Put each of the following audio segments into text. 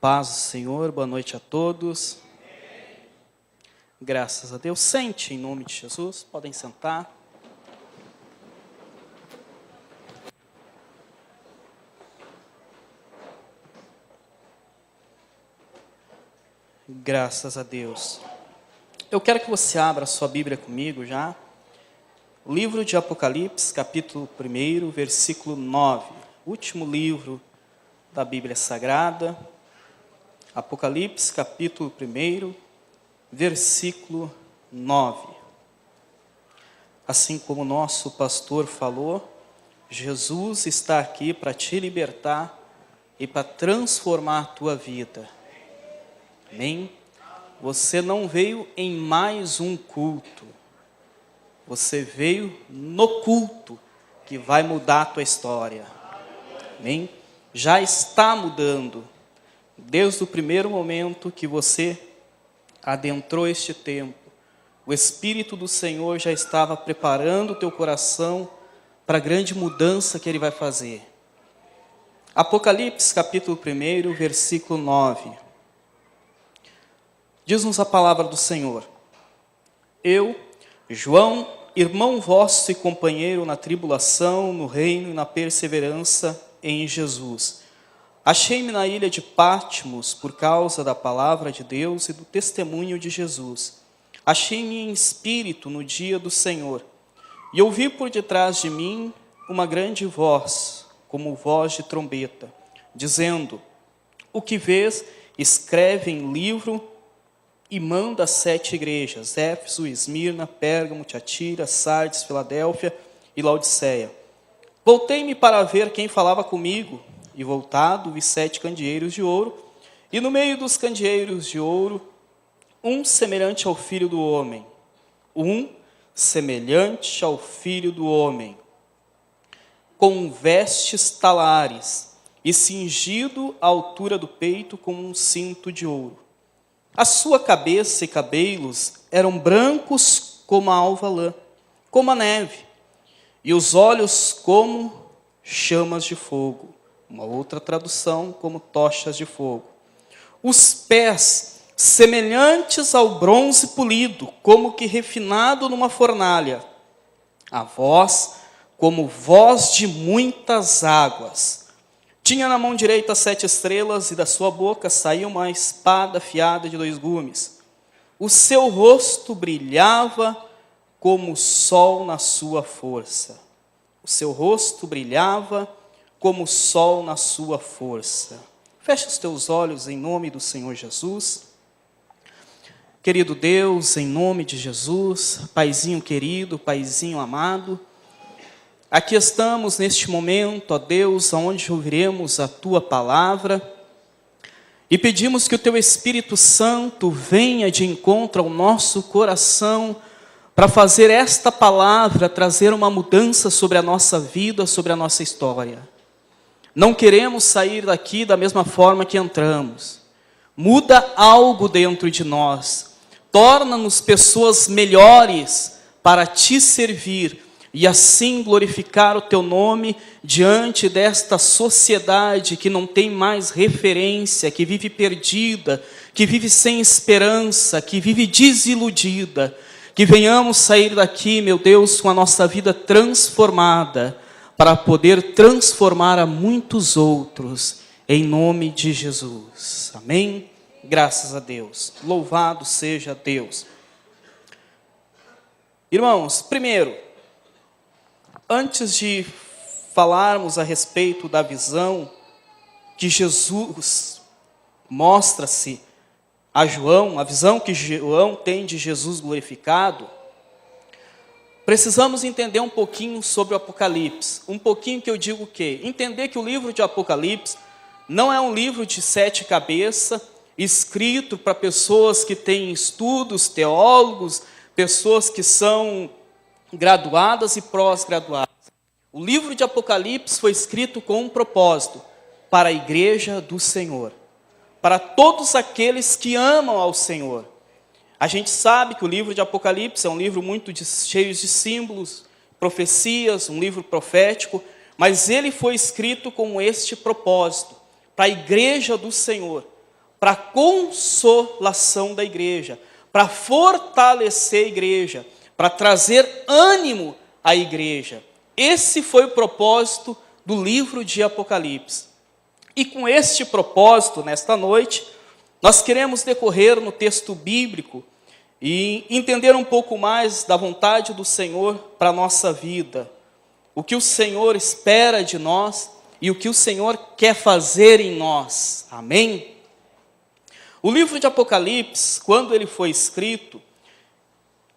paz do Senhor, boa noite a todos. Graças a Deus. Sente em nome de Jesus, podem sentar. Graças a Deus. Eu quero que você abra a sua Bíblia comigo já. O livro de Apocalipse, capítulo 1, versículo 9. Último livro da Bíblia Sagrada. Apocalipse, capítulo 1, versículo 9. Assim como o nosso pastor falou, Jesus está aqui para te libertar e para transformar a tua vida. Amém? Você não veio em mais um culto. Você veio no culto que vai mudar a tua história. Amém? Já está mudando. Desde o primeiro momento que você adentrou este tempo, o Espírito do Senhor já estava preparando o teu coração para a grande mudança que Ele vai fazer. Apocalipse, capítulo 1, versículo 9. Diz-nos a palavra do Senhor: Eu, João, irmão vosso e companheiro na tribulação, no reino e na perseverança em Jesus, achei-me na ilha de Patmos por causa da palavra de Deus e do testemunho de Jesus. Achei-me em espírito no dia do Senhor, e ouvi por detrás de mim uma grande voz, como voz de trombeta, dizendo: O que vês, escreve em livro e manda às 7 igrejas, Éfeso, Esmirna, Pérgamo, Tiatira, Sardes, Filadélfia e Laodiceia. Voltei-me para ver quem falava comigo, e voltado vi 7 candeeiros de ouro, e no meio dos candeeiros de ouro, um semelhante ao Filho do Homem, com vestes talares, e cingido à altura do peito com um cinto de ouro. A sua cabeça e cabelos eram brancos como a alva lã, como a neve, e os olhos como chamas de fogo. Uma outra tradução, como tochas de fogo. Os pés semelhantes ao bronze polido, como que refinado numa fornalha. A voz como voz de muitas águas. Tinha na mão direita 7 estrelas, e da sua boca saía uma espada afiada de 2 gumes. O seu rosto brilhava como o sol na sua força. O seu rosto brilhava como o sol na sua força. Fecha os teus olhos em nome do Senhor Jesus. Querido Deus, em nome de Jesus, Paizinho querido, Paizinho amado, aqui estamos neste momento, ó Deus, onde ouviremos a Tua palavra, e pedimos que o Teu Espírito Santo venha de encontro ao nosso coração, para fazer esta palavra trazer uma mudança sobre a nossa vida, sobre a nossa história. Não queremos sair daqui da mesma forma que entramos. Muda algo dentro de nós. Torna-nos pessoas melhores para Te servir e assim glorificar o Teu nome diante desta sociedade que não tem mais referência, que vive perdida, que vive sem esperança, que vive desiludida. Que venhamos sair daqui, meu Deus, com a nossa vida transformada, para poder transformar a muitos outros, em nome de Jesus. Amém? Graças a Deus. Louvado seja Deus. Irmãos, primeiro, antes de falarmos a respeito da visão que Jesus mostra-se a João, a visão que João tem de Jesus glorificado, precisamos entender um pouquinho sobre o Apocalipse. Um pouquinho que eu digo o quê? Entender que o livro de Apocalipse não é um livro de 7 cabeças, escrito para pessoas que têm estudos, teólogos, pessoas que são graduadas e pós-graduadas. O livro de Apocalipse foi escrito com um propósito, para a igreja do Senhor, para todos aqueles que amam ao Senhor. A gente sabe que o livro de Apocalipse é um livro muito cheio de símbolos, profecias, um livro profético, mas ele foi escrito com este propósito, para a igreja do Senhor, para a consolação da igreja, para fortalecer a igreja, para trazer ânimo à igreja. Esse foi o propósito do livro de Apocalipse. E com este propósito, nesta noite, nós queremos decorrer no texto bíblico e entender um pouco mais da vontade do Senhor para a nossa vida. O que o Senhor espera de nós e o que o Senhor quer fazer em nós. Amém? O livro de Apocalipse, quando ele foi escrito,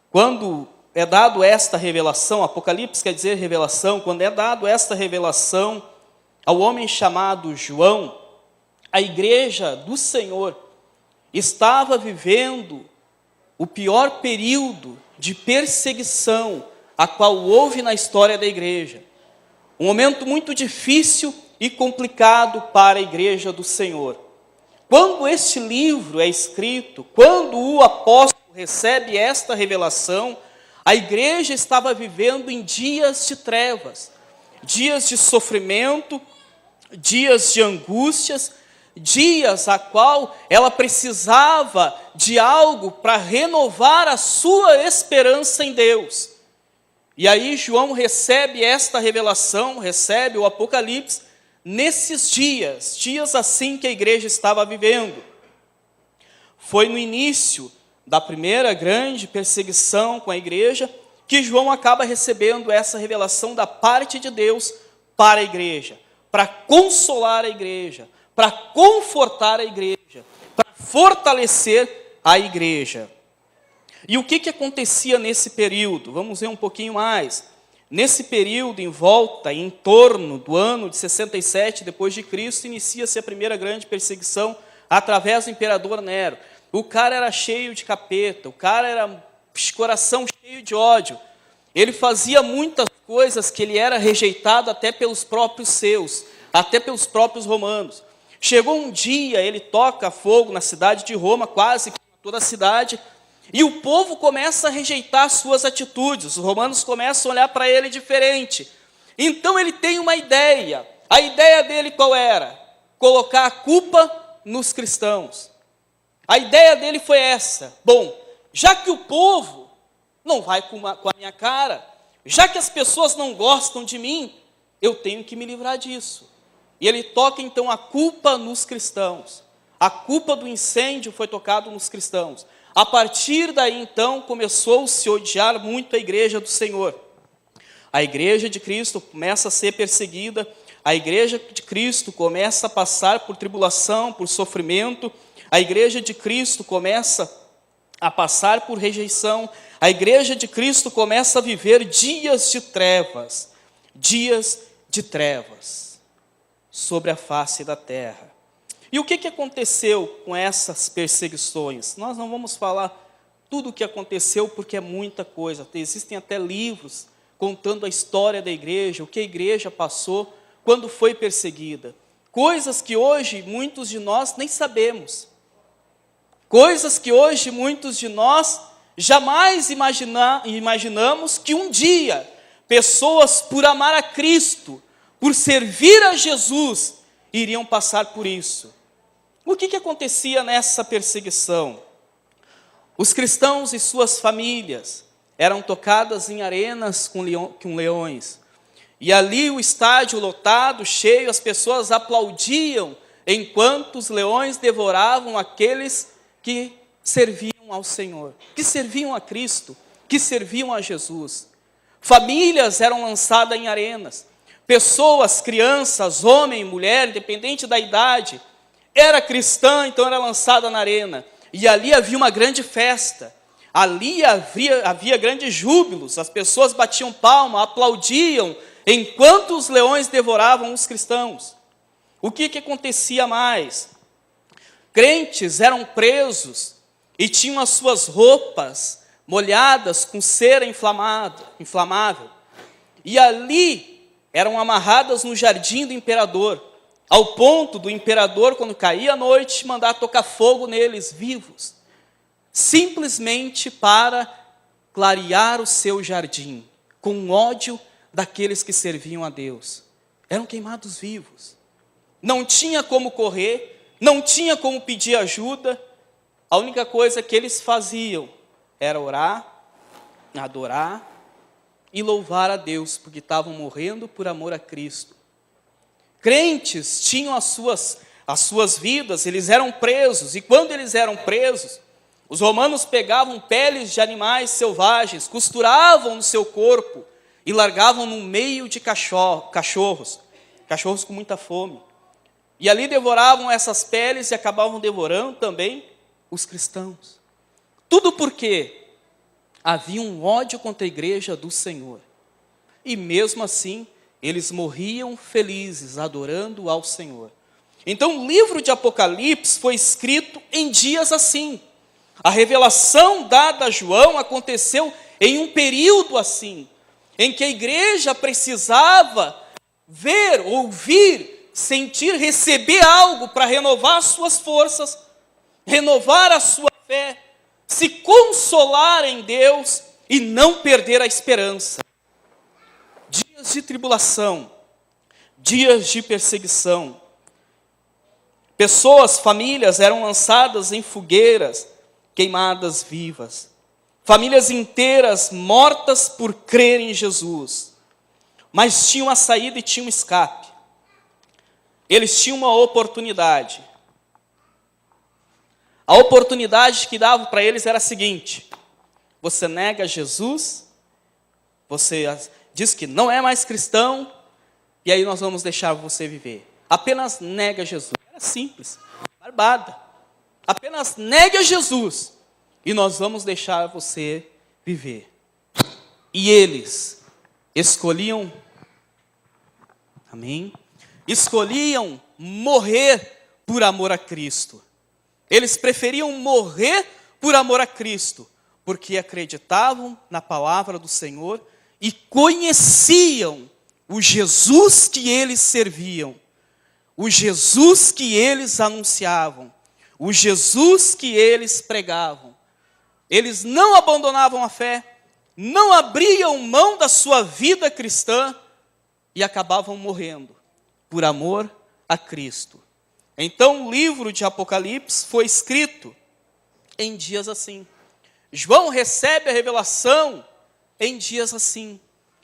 quando é dado esta revelação, Apocalipse quer dizer revelação, quando é dado esta revelação ao homem chamado João, a igreja do Senhor estava vivendo o pior período de perseguição a qual houve na história da igreja. Um momento muito difícil e complicado para a igreja do Senhor. Quando este livro é escrito, quando o apóstolo recebe esta revelação, a igreja estava vivendo em dias de trevas, dias de sofrimento, dias de angústias, dias a qual ela precisava de algo para renovar a sua esperança em Deus. E aí João recebe esta revelação, recebe o Apocalipse, nesses dias assim que a igreja estava vivendo. Foi no início da primeira grande perseguição com a igreja que João acaba recebendo essa revelação da parte de Deus para a igreja, para consolar a igreja, para confortar a igreja, para fortalecer a igreja. E o que acontecia nesse período? Vamos ver um pouquinho mais. Nesse período, em volta, em torno do ano de 67 depois de Cristo, inicia-se a primeira grande perseguição através do imperador Nero. O cara era cheio de capeta, o cara era coração cheio de ódio. Ele fazia muitas coisas que ele era rejeitado até pelos próprios seus, até pelos próprios romanos. Chegou um dia, ele toca fogo na cidade de Roma, quase toda a cidade, e o povo começa a rejeitar suas atitudes, os romanos começam a olhar para ele diferente. Então ele tem uma ideia. A ideia dele qual era? Colocar a culpa nos cristãos. A ideia dele foi essa: bom, já que o povo não vai com a minha cara, já que as pessoas não gostam de mim, eu tenho que me livrar disso. E ele toca então a culpa nos cristãos. A culpa do incêndio foi tocada nos cristãos. A partir daí, então, começou-se a odiar muito a igreja do Senhor. A igreja de Cristo começa a ser perseguida, a igreja de Cristo começa a passar por tribulação, por sofrimento, a igreja de Cristo começa a passar por rejeição, a igreja de Cristo começa a viver dias de trevas sobre a face da terra. E o que aconteceu com essas perseguições? Nós não vamos falar tudo o que aconteceu, porque é muita coisa. Existem até livros contando a história da igreja, o que a igreja passou quando foi perseguida. Coisas que hoje muitos de nós nem sabemos. Coisas que hoje muitos de nós jamais imaginamos que um dia pessoas, por amar a Cristo, por servir a Jesus, iriam passar por isso. O que acontecia nessa perseguição? Os cristãos e suas famílias eram tocadas em arenas com leões. E ali o estádio lotado, cheio, as pessoas aplaudiam enquanto os leões devoravam aqueles que serviam ao Senhor, que serviam a Cristo, que serviam a Jesus. Famílias eram lançadas em arenas. Pessoas, crianças, homem, mulher, independente da idade, era cristã, então era lançada na arena. E ali havia uma grande festa. Ali havia grandes júbilos. As pessoas batiam palma, aplaudiam, enquanto os leões devoravam os cristãos. O que acontecia mais? Crentes eram presos e tinham as suas roupas molhadas com cera inflamável. E ali eram amarradas no jardim do imperador, ao ponto do imperador, quando caía a noite, mandar tocar fogo neles vivos, simplesmente para clarear o seu jardim, com ódio daqueles que serviam a Deus. Eram queimados vivos. Não tinha como correr, não tinha como pedir ajuda, a única coisa que eles faziam era orar, adorar e louvar a Deus, porque estavam morrendo por amor a Cristo. Crentes tinham as suas vidas, eles eram presos, e quando eles eram presos, os romanos pegavam peles de animais selvagens, costuravam no seu corpo e largavam no meio de cachorros com muita fome. E ali devoravam essas peles e acabavam devorando também os cristãos. Tudo porque havia um ódio contra a igreja do Senhor. E mesmo assim, eles morriam felizes, adorando ao Senhor. Então, o livro de Apocalipse foi escrito em dias assim. A revelação dada a João aconteceu em um período assim, em que a igreja precisava ver, ouvir, sentir, receber algo para renovar suas forças, renovar a sua fé, se consolar em Deus e não perder a esperança. Dias de tribulação, dias de perseguição. Pessoas, famílias eram lançadas em fogueiras, queimadas vivas. Famílias inteiras mortas por crer em Jesus. Mas tinham uma saída e tinham um escape. Eles tinham uma oportunidade. A oportunidade que dava para eles era a seguinte: você nega Jesus, você diz que não é mais cristão, e aí nós vamos deixar você viver. Apenas nega Jesus. Era simples, barbada. Apenas negue a Jesus e nós vamos deixar você viver. E eles escolhiam, amém? Escolhiam morrer por amor a Cristo. Eles preferiam morrer por amor a Cristo, porque acreditavam na palavra do Senhor e conheciam o Jesus que eles serviam, o Jesus que eles anunciavam, o Jesus que eles pregavam. Eles não abandonavam a fé, não abriam mão da sua vida cristã e acabavam morrendo por amor a Cristo. Então o livro de Apocalipse foi escrito em dias assim. João recebe a revelação em dias assim,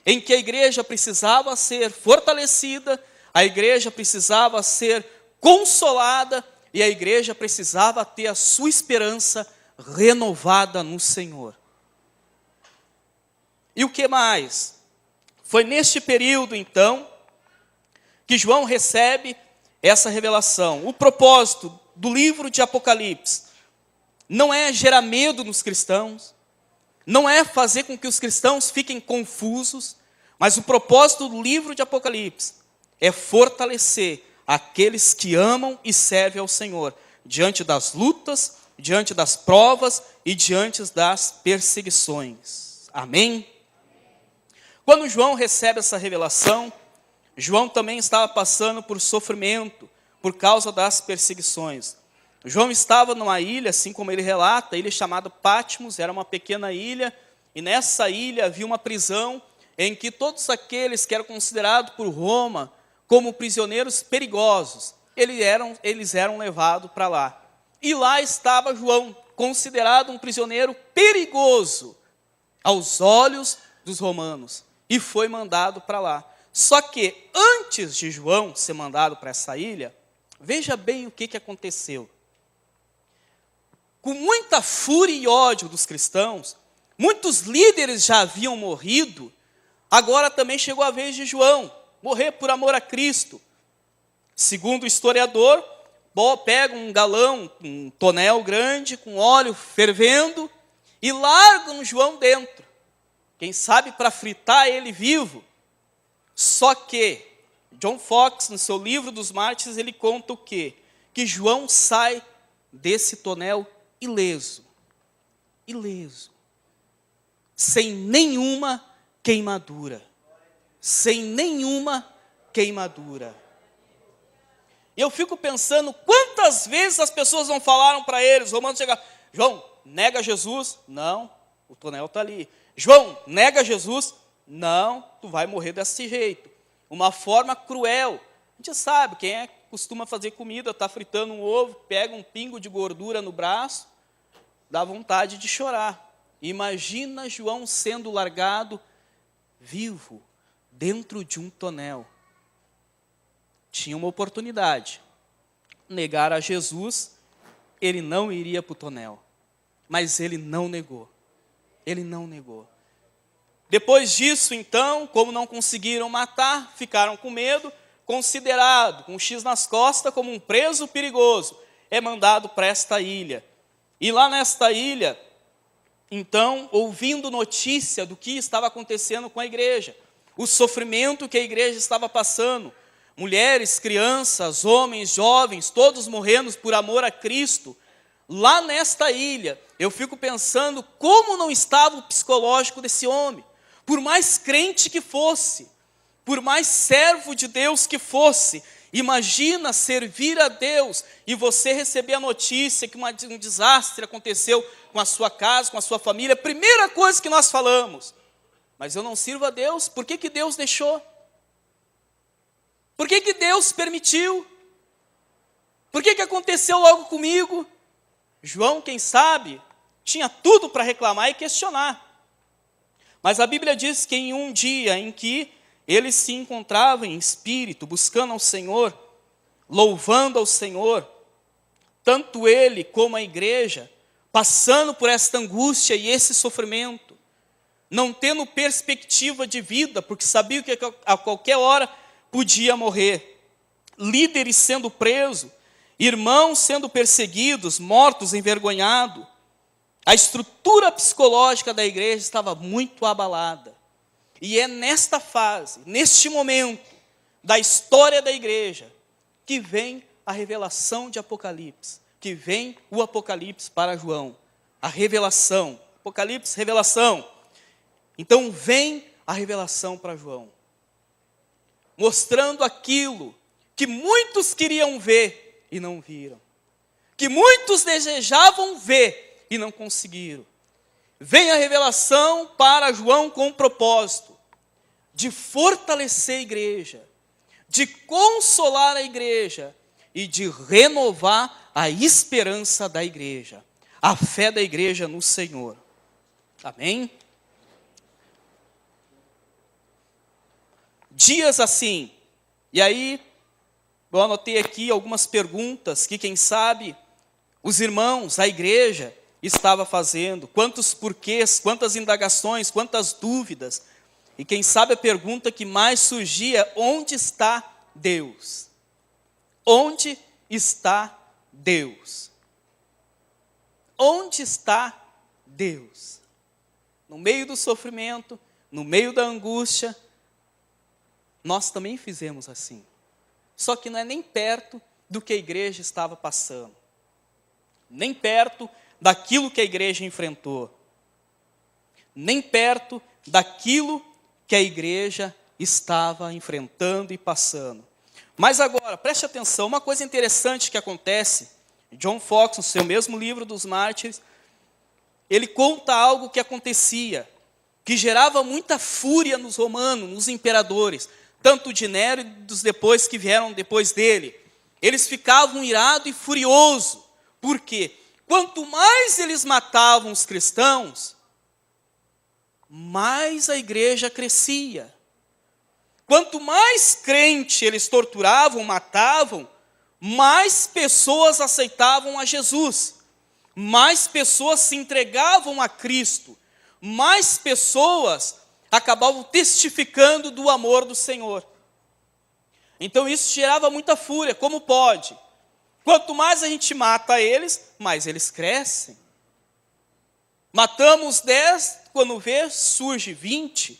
em que a igreja precisava ser fortalecida, a igreja precisava ser consolada, e a igreja precisava ter a sua esperança renovada no Senhor. E o que mais? Foi neste período, então, que João recebe essa revelação. O propósito do livro de Apocalipse não é gerar medo nos cristãos, não é fazer com que os cristãos fiquem confusos, mas o propósito do livro de Apocalipse é fortalecer aqueles que amam e servem ao Senhor, diante das lutas, diante das provas e diante das perseguições. Amém? Quando João recebe essa revelação, João também estava passando por sofrimento, por causa das perseguições. João estava numa ilha, assim como ele relata, a ilha chamada Patmos, era uma pequena ilha, e nessa ilha havia uma prisão em que todos aqueles que eram considerados por Roma como prisioneiros perigosos, eles eram levados para lá. E lá estava João, considerado um prisioneiro perigoso aos olhos dos romanos, e foi mandado para lá. Só que antes de João ser mandado para essa ilha, veja bem o que aconteceu. Com muita fúria e ódio dos cristãos, muitos líderes já haviam morrido, agora também chegou a vez de João morrer por amor a Cristo. Segundo o historiador, pega um galão, um tonel grande, com óleo fervendo, e largam João dentro. Quem sabe para fritar ele vivo. Só que John Fox, no seu livro dos Mártires, ele conta o quê? Que João sai desse tonel ileso, sem nenhuma queimadura, Eu fico pensando quantas vezes as pessoas não falaram para eles, os romanos chegaram: João, nega Jesus? Não, o tonel está ali. João, nega Jesus? Não, tu vai morrer desse jeito. Uma forma cruel. A gente sabe, quem é costuma fazer comida, está fritando um ovo, pega um pingo de gordura no braço, dá vontade de chorar. Imagina João sendo largado vivo dentro de um tonel. Tinha uma oportunidade. Negar a Jesus, ele não iria para o tonel. Mas ele não negou. Ele não negou. Depois disso, então, como não conseguiram matar, ficaram com medo, considerado, com um X nas costas, como um preso perigoso, é mandado para esta ilha. E lá nesta ilha, então, ouvindo notícia do que estava acontecendo com a igreja, o sofrimento que a igreja estava passando, mulheres, crianças, homens, jovens, todos morrendo por amor a Cristo, lá nesta ilha, eu fico pensando como não estava o psicológico desse homem, por mais crente que fosse, por mais servo de Deus que fosse. Imagina servir a Deus e você receber a notícia que um desastre aconteceu com a sua casa, com a sua família. Primeira coisa que nós falamos, mas eu não sirvo a Deus, por que Deus deixou? Por que Deus permitiu? Por que aconteceu logo comigo? João, quem sabe, tinha tudo para reclamar e questionar. Mas a Bíblia diz que em um dia em que ele se encontrava em espírito, buscando ao Senhor, louvando ao Senhor, tanto ele como a igreja, passando por esta angústia e esse sofrimento, não tendo perspectiva de vida, porque sabia que a qualquer hora podia morrer, líderes sendo presos, irmãos sendo perseguidos, mortos, envergonhados, a estrutura psicológica da igreja estava muito abalada. E é nesta fase, neste momento da história da igreja, que vem a revelação de Apocalipse, que vem o Apocalipse para João. A revelação, Apocalipse, revelação. Então vem a revelação para João, mostrando aquilo que muitos queriam ver e não viram, que muitos desejavam ver e não conseguiram. Vem a revelação para João com o propósito de fortalecer a igreja, de consolar a igreja e de renovar a esperança da igreja, a fé da igreja no Senhor. Amém? Dias assim, e aí eu anotei aqui algumas perguntas que quem sabe os irmãos, a igreja estava fazendo, quantos porquês, quantas indagações, quantas dúvidas, e quem sabe a pergunta que mais surgia: onde está Deus? Onde está Deus? Onde está Deus? No meio do sofrimento, no meio da angústia, nós também fizemos assim. Só que não é nem perto do que a igreja estava passando, nem perto daquilo que a igreja enfrentou, nem perto daquilo que a igreja estava enfrentando e passando. Mas agora, preste atenção, uma coisa interessante que acontece, John Fox, no seu mesmo livro dos Mártires, ele conta algo que acontecia, que gerava muita fúria nos romanos, nos imperadores, tanto de Nero e dos depois que vieram depois dele. Eles ficavam irados e furiosos. Por quê? Quanto mais eles matavam os cristãos, mais a igreja crescia. Quanto mais crente eles torturavam, matavam, mais pessoas aceitavam a Jesus, mais pessoas se entregavam a Cristo, mais pessoas acabavam testificando do amor do Senhor. Então isso gerava muita fúria. Como pode? Quanto mais a gente mata eles, mais eles crescem. Matamos 10, quando vê, surge 20,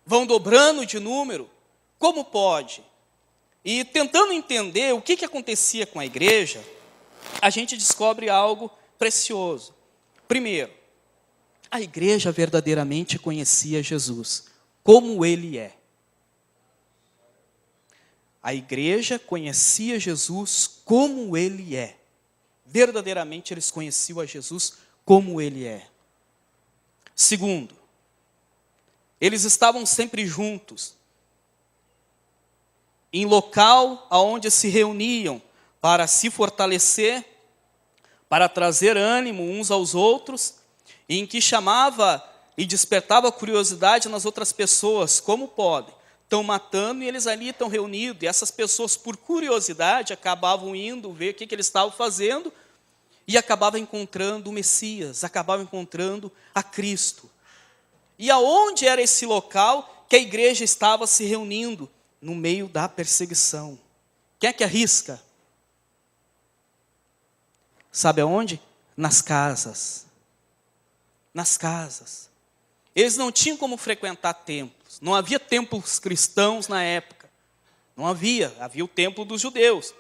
vão dobrando de número. Como pode? E tentando entender o que acontecia com a igreja, a gente descobre algo precioso. Primeiro, a igreja verdadeiramente conhecia Jesus, como ele é. A igreja conhecia Jesus como ele é. Verdadeiramente eles conheciam a Jesus como ele é. Segundo, eles estavam sempre juntos. em local aonde se reuniam para se fortalecer, para trazer ânimo uns aos outros, e em que chamava e despertava curiosidade nas outras pessoas. Como podem? Estão matando e eles ali estão reunidos, e essas pessoas, por curiosidade, acabavam indo ver o que eles estavam fazendo, e acabavam encontrando o Messias, acabavam encontrando a Cristo. E aonde era esse local que a igreja estava se reunindo? No meio da perseguição. Quem é que arrisca? Sabe aonde? Nas casas. Nas casas. Eles não tinham como frequentar templos. Não havia templos cristãos na época. Não havia. Havia o templo dos judeus.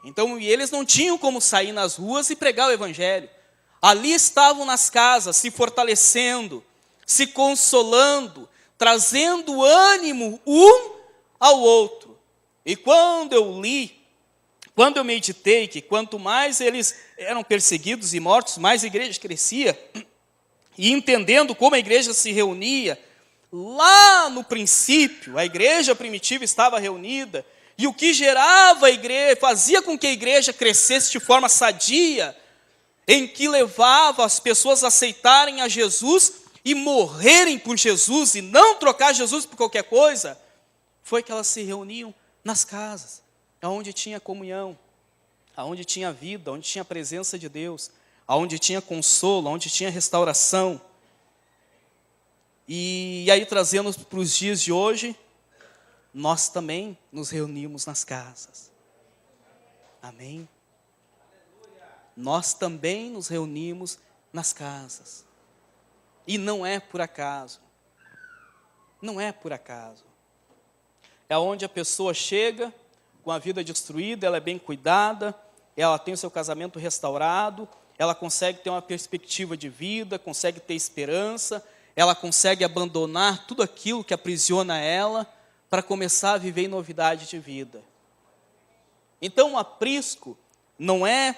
Então, eles não tinham como sair nas ruas e pregar o evangelho. Ali estavam nas casas, se fortalecendo, se consolando, trazendo ânimo um ao outro. E quando eu li, quando eu meditei que quanto mais eles eram perseguidos e mortos, mais a igreja crescia, e entendendo como a igreja se reunia, lá no princípio, a igreja primitiva estava reunida, e o que gerava a igreja, fazia com que a igreja crescesse de forma sadia, em que levava as pessoas a aceitarem a Jesus e morrerem por Jesus, e não trocar Jesus por qualquer coisa, foi que elas se reuniam nas casas, onde tinha comunhão, onde tinha vida, onde tinha a presença de Deus, onde tinha consolo, onde tinha restauração. E aí, trazendo para os dias de hoje, nós também nos reunimos nas casas. Amém? Nós também nos reunimos nas casas. E não é por acaso. Não é por acaso. É onde a pessoa chega com a vida destruída, ela é bem cuidada, ela tem o seu casamento restaurado, ela consegue ter uma perspectiva de vida, consegue ter esperança, ela consegue abandonar tudo aquilo que aprisiona ela para começar a viver em novidade de vida. Então, o aprisco não é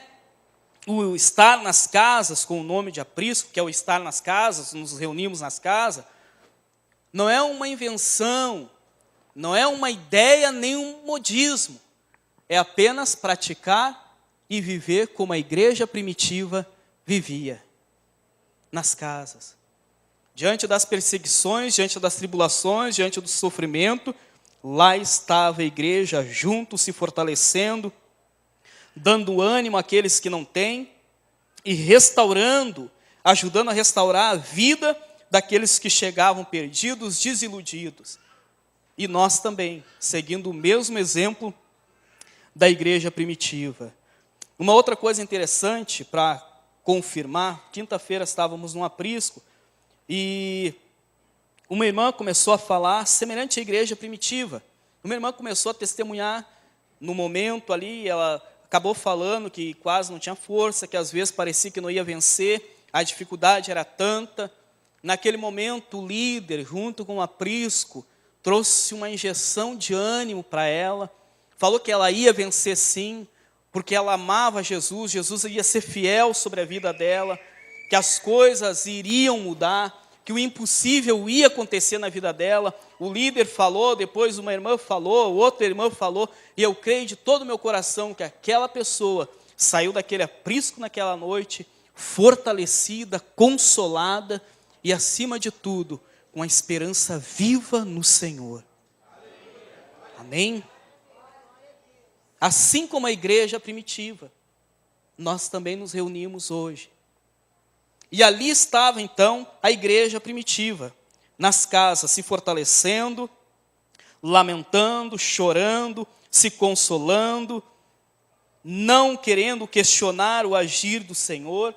o estar nas casas com o nome de aprisco, que é o estar nas casas, nos reunimos nas casas, não é uma invenção, não é uma ideia nem um modismo, é apenas praticar e viver como a igreja primitiva vivia, nas casas. Diante das perseguições, diante das tribulações, diante do sofrimento, lá estava a igreja junto, se fortalecendo, dando ânimo àqueles que não têm e restaurando, ajudando a restaurar a vida daqueles que chegavam perdidos, desiludidos. E nós também, seguindo o mesmo exemplo da igreja primitiva. Uma outra coisa interessante para confirmar, quinta-feira estávamos num aprisco e uma irmã começou a falar semelhante à igreja primitiva. Uma irmã começou a testemunhar no momento ali, ela acabou falando que quase não tinha força, que às vezes parecia que não ia vencer, a dificuldade era tanta. Naquele momento, o líder, junto com o aprisco, trouxe uma injeção de ânimo para ela, falou que ela ia vencer sim, porque ela amava Jesus, Jesus ia ser fiel sobre a vida dela, que as coisas iriam mudar, que o impossível ia acontecer na vida dela. O líder falou, depois uma irmã falou, outra irmã falou, e eu creio de todo o meu coração que aquela pessoa saiu daquele aprisco naquela noite, fortalecida, consolada e, acima de tudo, com a esperança viva no Senhor. Amém? Assim como a igreja primitiva, nós também nos reunimos hoje. E ali estava então a igreja primitiva, nas casas, se fortalecendo, lamentando, chorando, se consolando, não querendo questionar o agir do Senhor,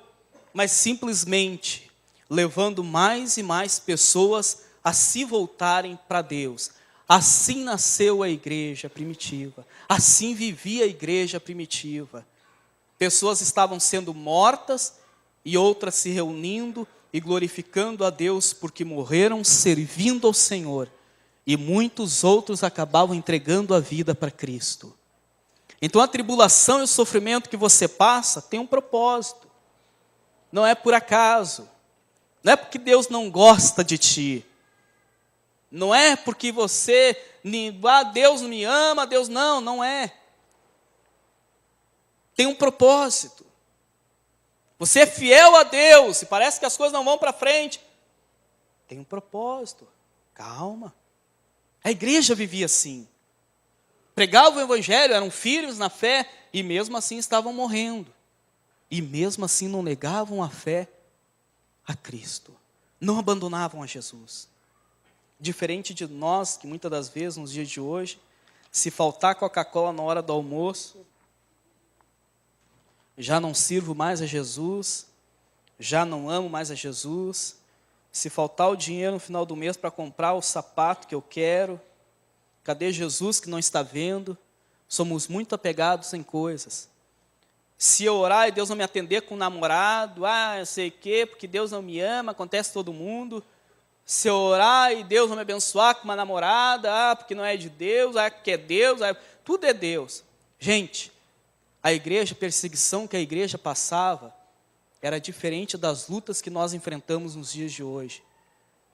mas simplesmente levando mais e mais pessoas a se voltarem para Deus. Assim nasceu a igreja primitiva, assim vivia a igreja primitiva. Pessoas estavam sendo mortas e outras se reunindo e glorificando a Deus porque morreram servindo ao Senhor. E muitos outros acabavam entregando a vida para Cristo. Então a tribulação e o sofrimento que você passa tem um propósito. Não é por acaso. Não é porque Deus não gosta de ti. Não é porque Deus não me ama, Deus não é. Tem um propósito. Você é fiel a Deus, e parece que as coisas não vão para frente. Tem um propósito. Calma. A igreja vivia assim. Pregavam o evangelho, eram firmes na fé, e mesmo assim estavam morrendo. E mesmo assim não negavam a fé a Cristo. Não abandonavam a Jesus. Diferente de nós, que muitas das vezes, nos dias de hoje, se faltar Coca-Cola na hora do almoço, já não sirvo mais a Jesus, já não amo mais a Jesus. Se faltar o dinheiro no final do mês para comprar o sapato que eu quero, cadê Jesus que não está vendo? Somos muito apegados em coisas. Se eu orar e Deus não me atender com um namorado, eu sei o quê, porque Deus não me ama, acontece todo mundo. Se eu orar e Deus não me abençoar com uma namorada, porque não é de Deus, porque é Deus, tudo é Deus. Gente, a perseguição que a igreja passava, era diferente das lutas que nós enfrentamos nos dias de hoje.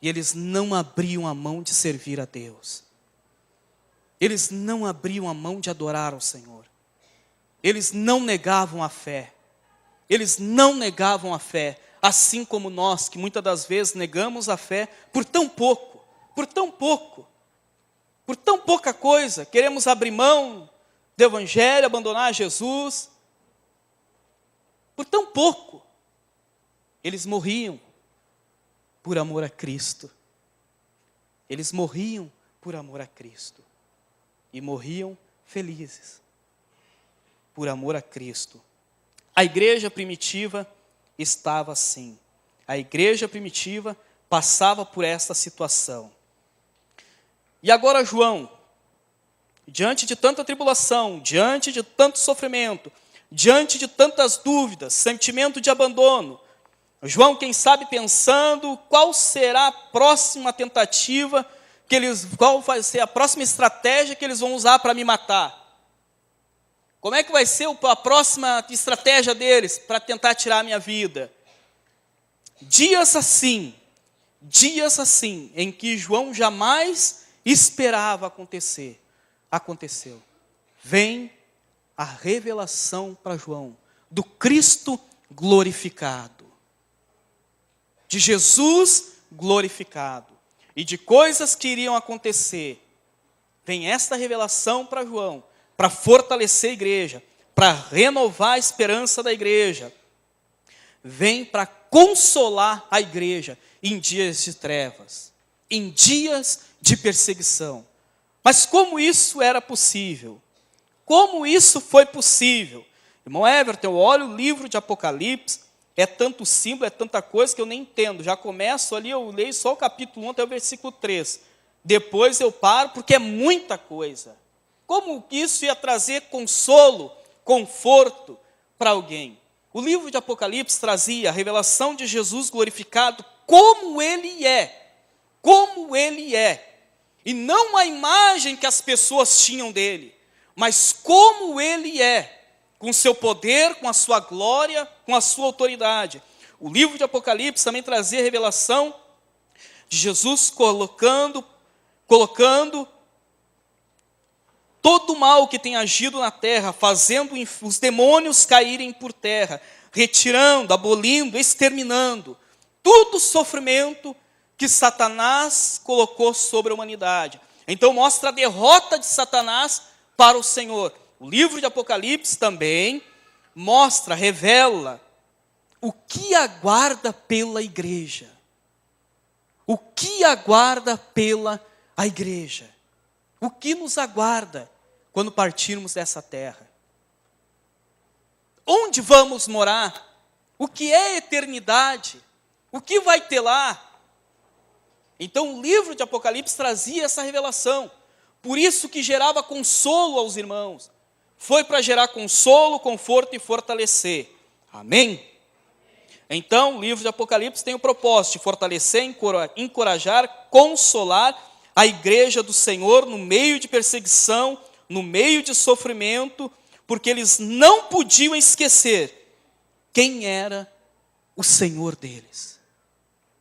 E eles não abriam a mão de servir a Deus. Eles não abriam a mão de adorar ao Senhor. Eles não negavam a fé. Eles não negavam a fé. Assim como nós, que muitas das vezes negamos a fé por tão pouco. Por tão pouco. Por tão pouca coisa. Queremos abrir mão do evangelho, abandonar Jesus. Por tão pouco. Eles morriam por amor a Cristo. Eles morriam por amor a Cristo. E morriam felizes. Por amor a Cristo. A igreja primitiva estava assim. A igreja primitiva passava por esta situação. E agora João, diante de tanta tribulação, diante de tanto sofrimento, diante de tantas dúvidas, sentimento de abandono, João, quem sabe, pensando qual será a próxima tentativa, qual vai ser a próxima estratégia que eles vão usar para me matar. Como é que vai ser a próxima estratégia deles para tentar tirar a minha vida? Dias assim, em que João jamais esperava acontecer, aconteceu. Vem a revelação para João do Cristo glorificado. De Jesus glorificado. E de coisas que iriam acontecer. Vem esta revelação para João, para fortalecer a igreja, para renovar a esperança da igreja. Vem para consolar a igreja em dias de trevas, em dias de perseguição. Mas como isso era possível? Como isso foi possível? Irmão Everton, eu olho o livro de Apocalipse, é tanto símbolo, é tanta coisa que eu nem entendo. Já começo ali, eu leio só o capítulo 1 até o versículo 3. Depois eu paro, porque é muita coisa. Como isso ia trazer consolo, conforto para alguém? O livro de Apocalipse trazia a revelação de Jesus glorificado como Ele é. Como Ele é. E não a imagem que as pessoas tinham dele, mas como Ele é. Com seu poder, com a sua glória, com a sua autoridade. O livro de Apocalipse também trazia a revelação de Jesus colocando todo o mal que tem agido na terra, fazendo os demônios caírem por terra, retirando, abolindo, exterminando todo o sofrimento que Satanás colocou sobre a humanidade. Então mostra a derrota de Satanás para o Senhor. O livro de Apocalipse também mostra, revela o que aguarda pela igreja. O que aguarda pela a igreja. O que nos aguarda quando partirmos dessa terra? Onde vamos morar? O que é eternidade? O que vai ter lá? Então o livro de Apocalipse trazia essa revelação. Por isso que gerava consolo aos irmãos. Foi para gerar consolo, conforto e fortalecer. Amém? Então, o livro de Apocalipse tem o propósito de fortalecer, encorajar, consolar a igreja do Senhor no meio de perseguição, no meio de sofrimento, porque eles não podiam esquecer quem era o Senhor deles.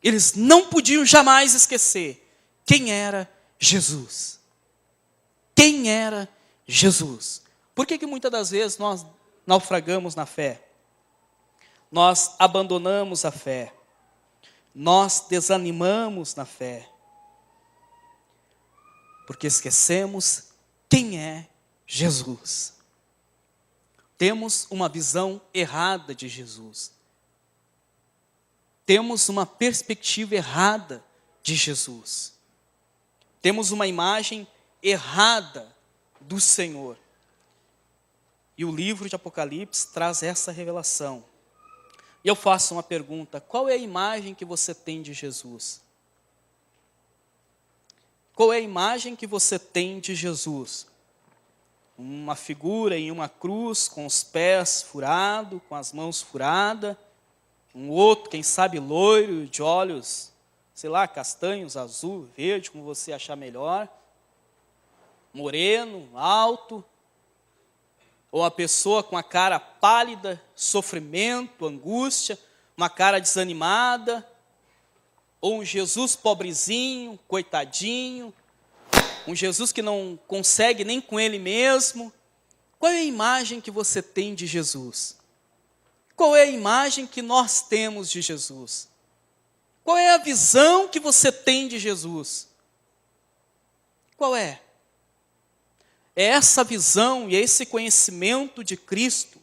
Eles não podiam jamais esquecer quem era Jesus. Quem era Jesus? Por que muitas das vezes nós naufragamos na fé? Nós abandonamos a fé. Nós desanimamos na fé. Porque esquecemos quem é Jesus. Temos uma visão errada de Jesus. Temos uma perspectiva errada de Jesus. Temos uma imagem errada do Senhor. E o livro de Apocalipse traz essa revelação. E eu faço uma pergunta: qual é a imagem que você tem de Jesus? Qual é a imagem que você tem de Jesus? Uma figura em uma cruz, com os pés furados, com as mãos furadas. Um outro, quem sabe, loiro, de olhos, sei lá, castanhos, azul, verde, como você achar melhor. Moreno, alto. Ou uma pessoa com a cara pálida, sofrimento, angústia, uma cara desanimada. Ou um Jesus pobrezinho, coitadinho. Um Jesus que não consegue nem com ele mesmo. Qual é a imagem que você tem de Jesus? Qual é a imagem que nós temos de Jesus? Qual é a visão que você tem de Jesus? Qual é? É essa visão e esse conhecimento de Cristo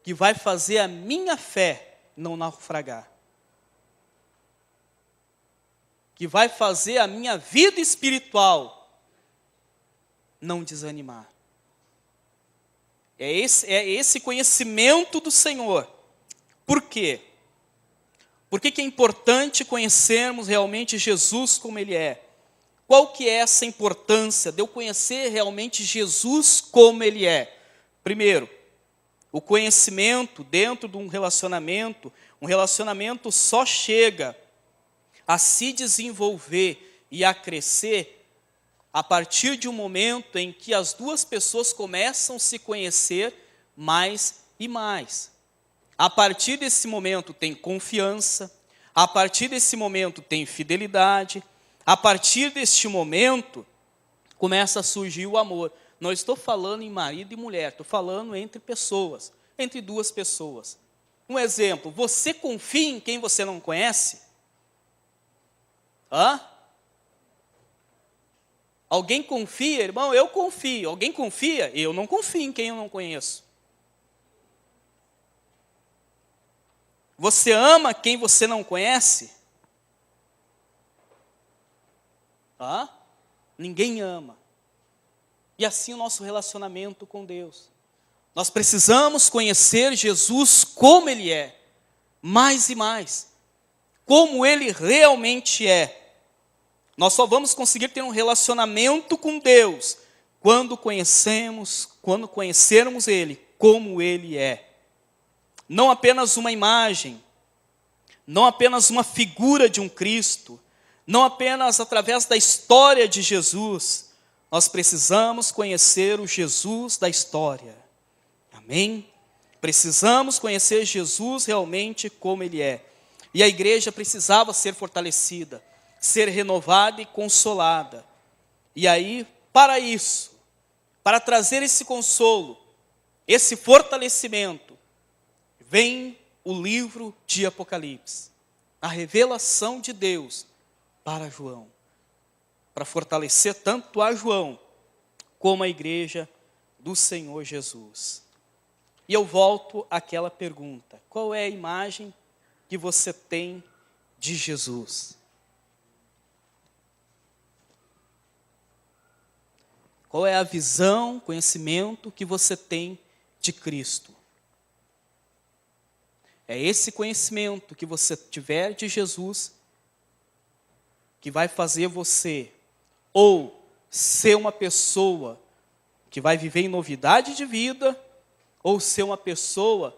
que vai fazer a minha fé não naufragar. Que vai fazer a minha vida espiritual não desanimar. É esse conhecimento do Senhor. Por quê? Por que é importante conhecermos realmente Jesus como Ele é? Qual que é essa importância de eu conhecer realmente Jesus como Ele é? Primeiro, o conhecimento dentro de um relacionamento só chega a se desenvolver e a crescer a partir de um momento em que as duas pessoas começam a se conhecer mais e mais. A partir desse momento tem confiança, a partir desse momento tem fidelidade, a partir deste momento começa a surgir o amor. Não estou falando em marido e mulher, estou falando entre pessoas, entre duas pessoas. Um exemplo, você confia em quem você não conhece? Hã? Alguém confia? Irmão, eu confio. Alguém confia? Eu não confio em quem eu não conheço. Você ama quem você não conhece? Hã? Ninguém ama. E assim o nosso relacionamento com Deus. Nós precisamos conhecer Jesus como Ele é. Mais e mais. Como Ele realmente é. Nós só vamos conseguir ter um relacionamento com Deus quando conhecermos Ele como Ele é. Não apenas uma imagem, não apenas uma figura de um Cristo, não apenas através da história de Jesus. Nós precisamos conhecer o Jesus da história. Amém? Precisamos conhecer Jesus realmente como Ele é. E a igreja precisava ser fortalecida, ser renovada e consolada. E aí, para isso, para trazer esse consolo, esse fortalecimento, vem o livro de Apocalipse, a revelação de Deus para João, para fortalecer tanto a João como a igreja do Senhor Jesus. E eu volto àquela pergunta: qual é a imagem que você tem de Jesus? Qual é a visão, conhecimento que você tem de Cristo? É esse conhecimento que você tiver de Jesus que vai fazer você ou ser uma pessoa que vai viver em novidade de vida, ou ser uma pessoa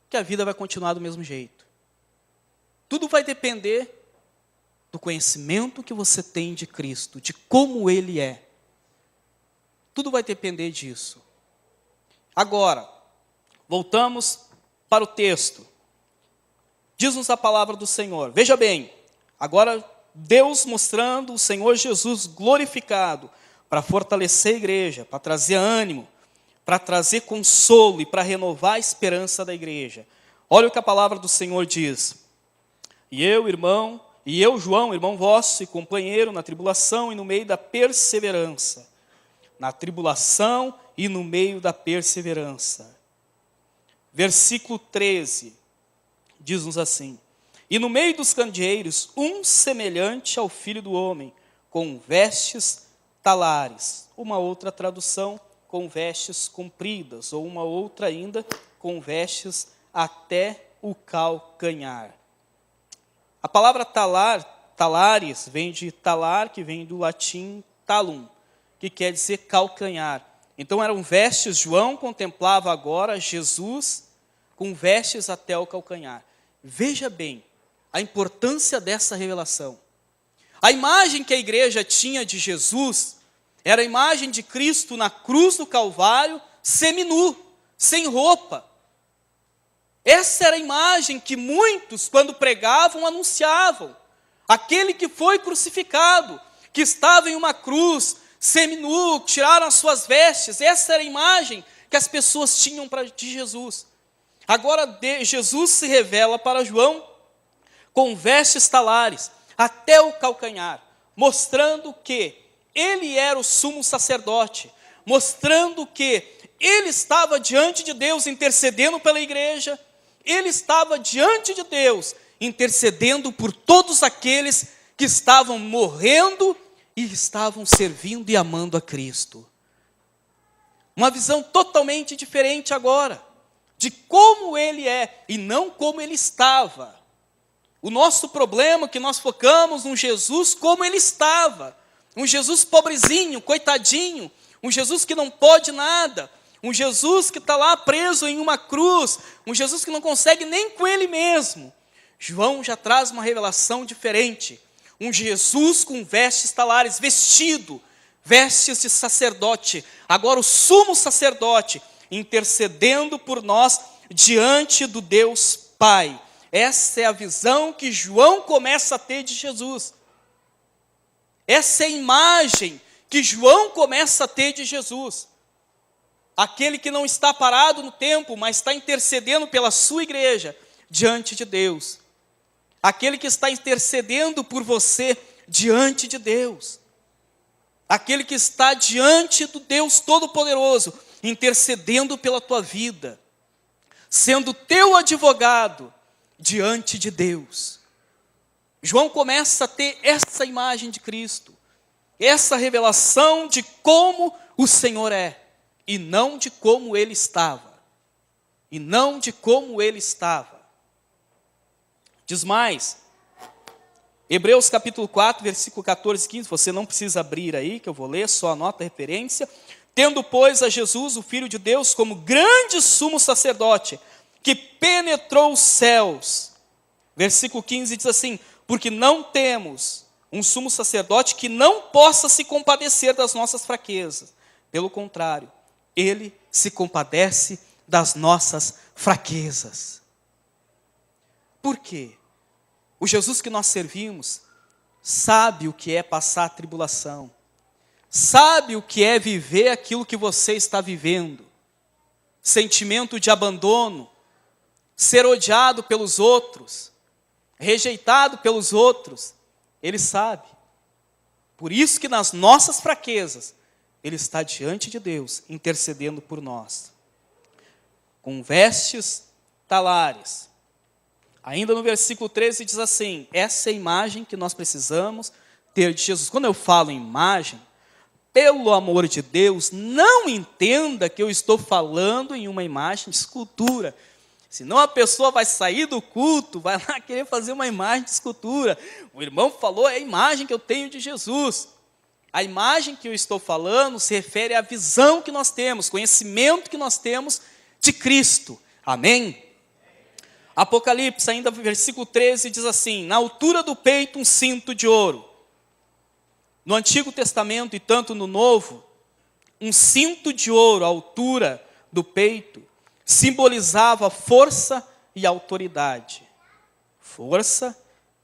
que a vida vai continuar do mesmo jeito. Tudo vai depender do conhecimento que você tem de Cristo, de como Ele é. Tudo vai depender disso. Agora, voltamos para o texto. Diz-nos a palavra do Senhor. Veja bem, agora Deus mostrando o Senhor Jesus glorificado para fortalecer a igreja, para trazer ânimo, para trazer consolo e para renovar a esperança da igreja. Olha o que a palavra do Senhor diz. E eu, João, irmão vosso e companheiro na tribulação e no meio da perseverança. Na tribulação e no meio da perseverança. Versículo 13, diz-nos assim. E no meio dos candeeiros, um semelhante ao Filho do Homem, com vestes talares. Uma outra tradução, com vestes compridas, ou uma outra ainda, com vestes até o calcanhar. A palavra talares, vem de talar, que vem do latim talum, que quer dizer calcanhar. Então eram vestes, João contemplava agora Jesus com vestes até o calcanhar. Veja bem a importância dessa revelação. A imagem que a igreja tinha de Jesus era a imagem de Cristo na cruz do Calvário, seminu, sem roupa. Essa era a imagem que muitos, quando pregavam, anunciavam. Aquele que foi crucificado, que estava em uma cruz, seminu, tiraram as suas vestes. Essa era a imagem que as pessoas tinham de Jesus. Agora Jesus se revela para João com vestes talares, até o calcanhar, mostrando que ele era o sumo sacerdote, mostrando que ele estava diante de Deus intercedendo pela igreja, ele estava diante de Deus intercedendo por todos aqueles que estavam morrendo e estavam servindo e amando a Cristo. Uma visão totalmente diferente agora, de como ele é e não como ele estava. O nosso problema é que nós focamos num Jesus como ele estava. Um Jesus pobrezinho, coitadinho. Um Jesus que não pode nada. Um Jesus que está lá preso em uma cruz. Um Jesus que não consegue nem com ele mesmo. João já traz uma revelação diferente. Um Jesus com vestes talares, vestido, vestes de sacerdote. Agora o sumo sacerdote, intercedendo por nós diante do Deus Pai. Essa é a visão que João começa a ter de Jesus. Essa é a imagem que João começa a ter de Jesus. Aquele que não está parado no tempo, mas está intercedendo pela sua igreja diante de Deus. Aquele que está intercedendo por você diante de Deus. Aquele que está diante do Deus Todo-Poderoso, intercedendo pela tua vida, sendo teu advogado diante de Deus. João começa a ter essa imagem de Cristo, essa revelação de como o Senhor é, e não de como ele estava. E não de como ele estava. Diz mais, Hebreus capítulo 4, versículo 14 e 15, você não precisa abrir aí, que eu vou ler, só anota a referência. Tendo, pois, a Jesus, o Filho de Deus, como grande sumo sacerdote, que penetrou os céus. Versículo 15 diz assim, porque não temos um sumo sacerdote que não possa se compadecer das nossas fraquezas. Pelo contrário, ele se compadece das nossas fraquezas. Por quê? O Jesus que nós servimos sabe o que é passar a tribulação. Sabe o que é viver aquilo que você está vivendo. Sentimento de abandono, ser odiado pelos outros, rejeitado pelos outros, ele sabe. Por isso que nas nossas fraquezas, ele está diante de Deus, intercedendo por nós. Com vestes talares. Ainda no versículo 13 diz assim, essa é a imagem que nós precisamos ter de Jesus. Quando eu falo em imagem, pelo amor de Deus, não entenda que eu estou falando em uma imagem de escultura. Senão a pessoa vai sair do culto, vai lá querer fazer uma imagem de escultura. O irmão falou, é a imagem que eu tenho de Jesus. A imagem que eu estou falando se refere à visão que nós temos, conhecimento que nós temos de Cristo. Amém? Apocalipse, ainda versículo 13, diz assim, na altura do peito um cinto de ouro. No Antigo Testamento e tanto no Novo, um cinto de ouro à altura do peito simbolizava força e autoridade. Força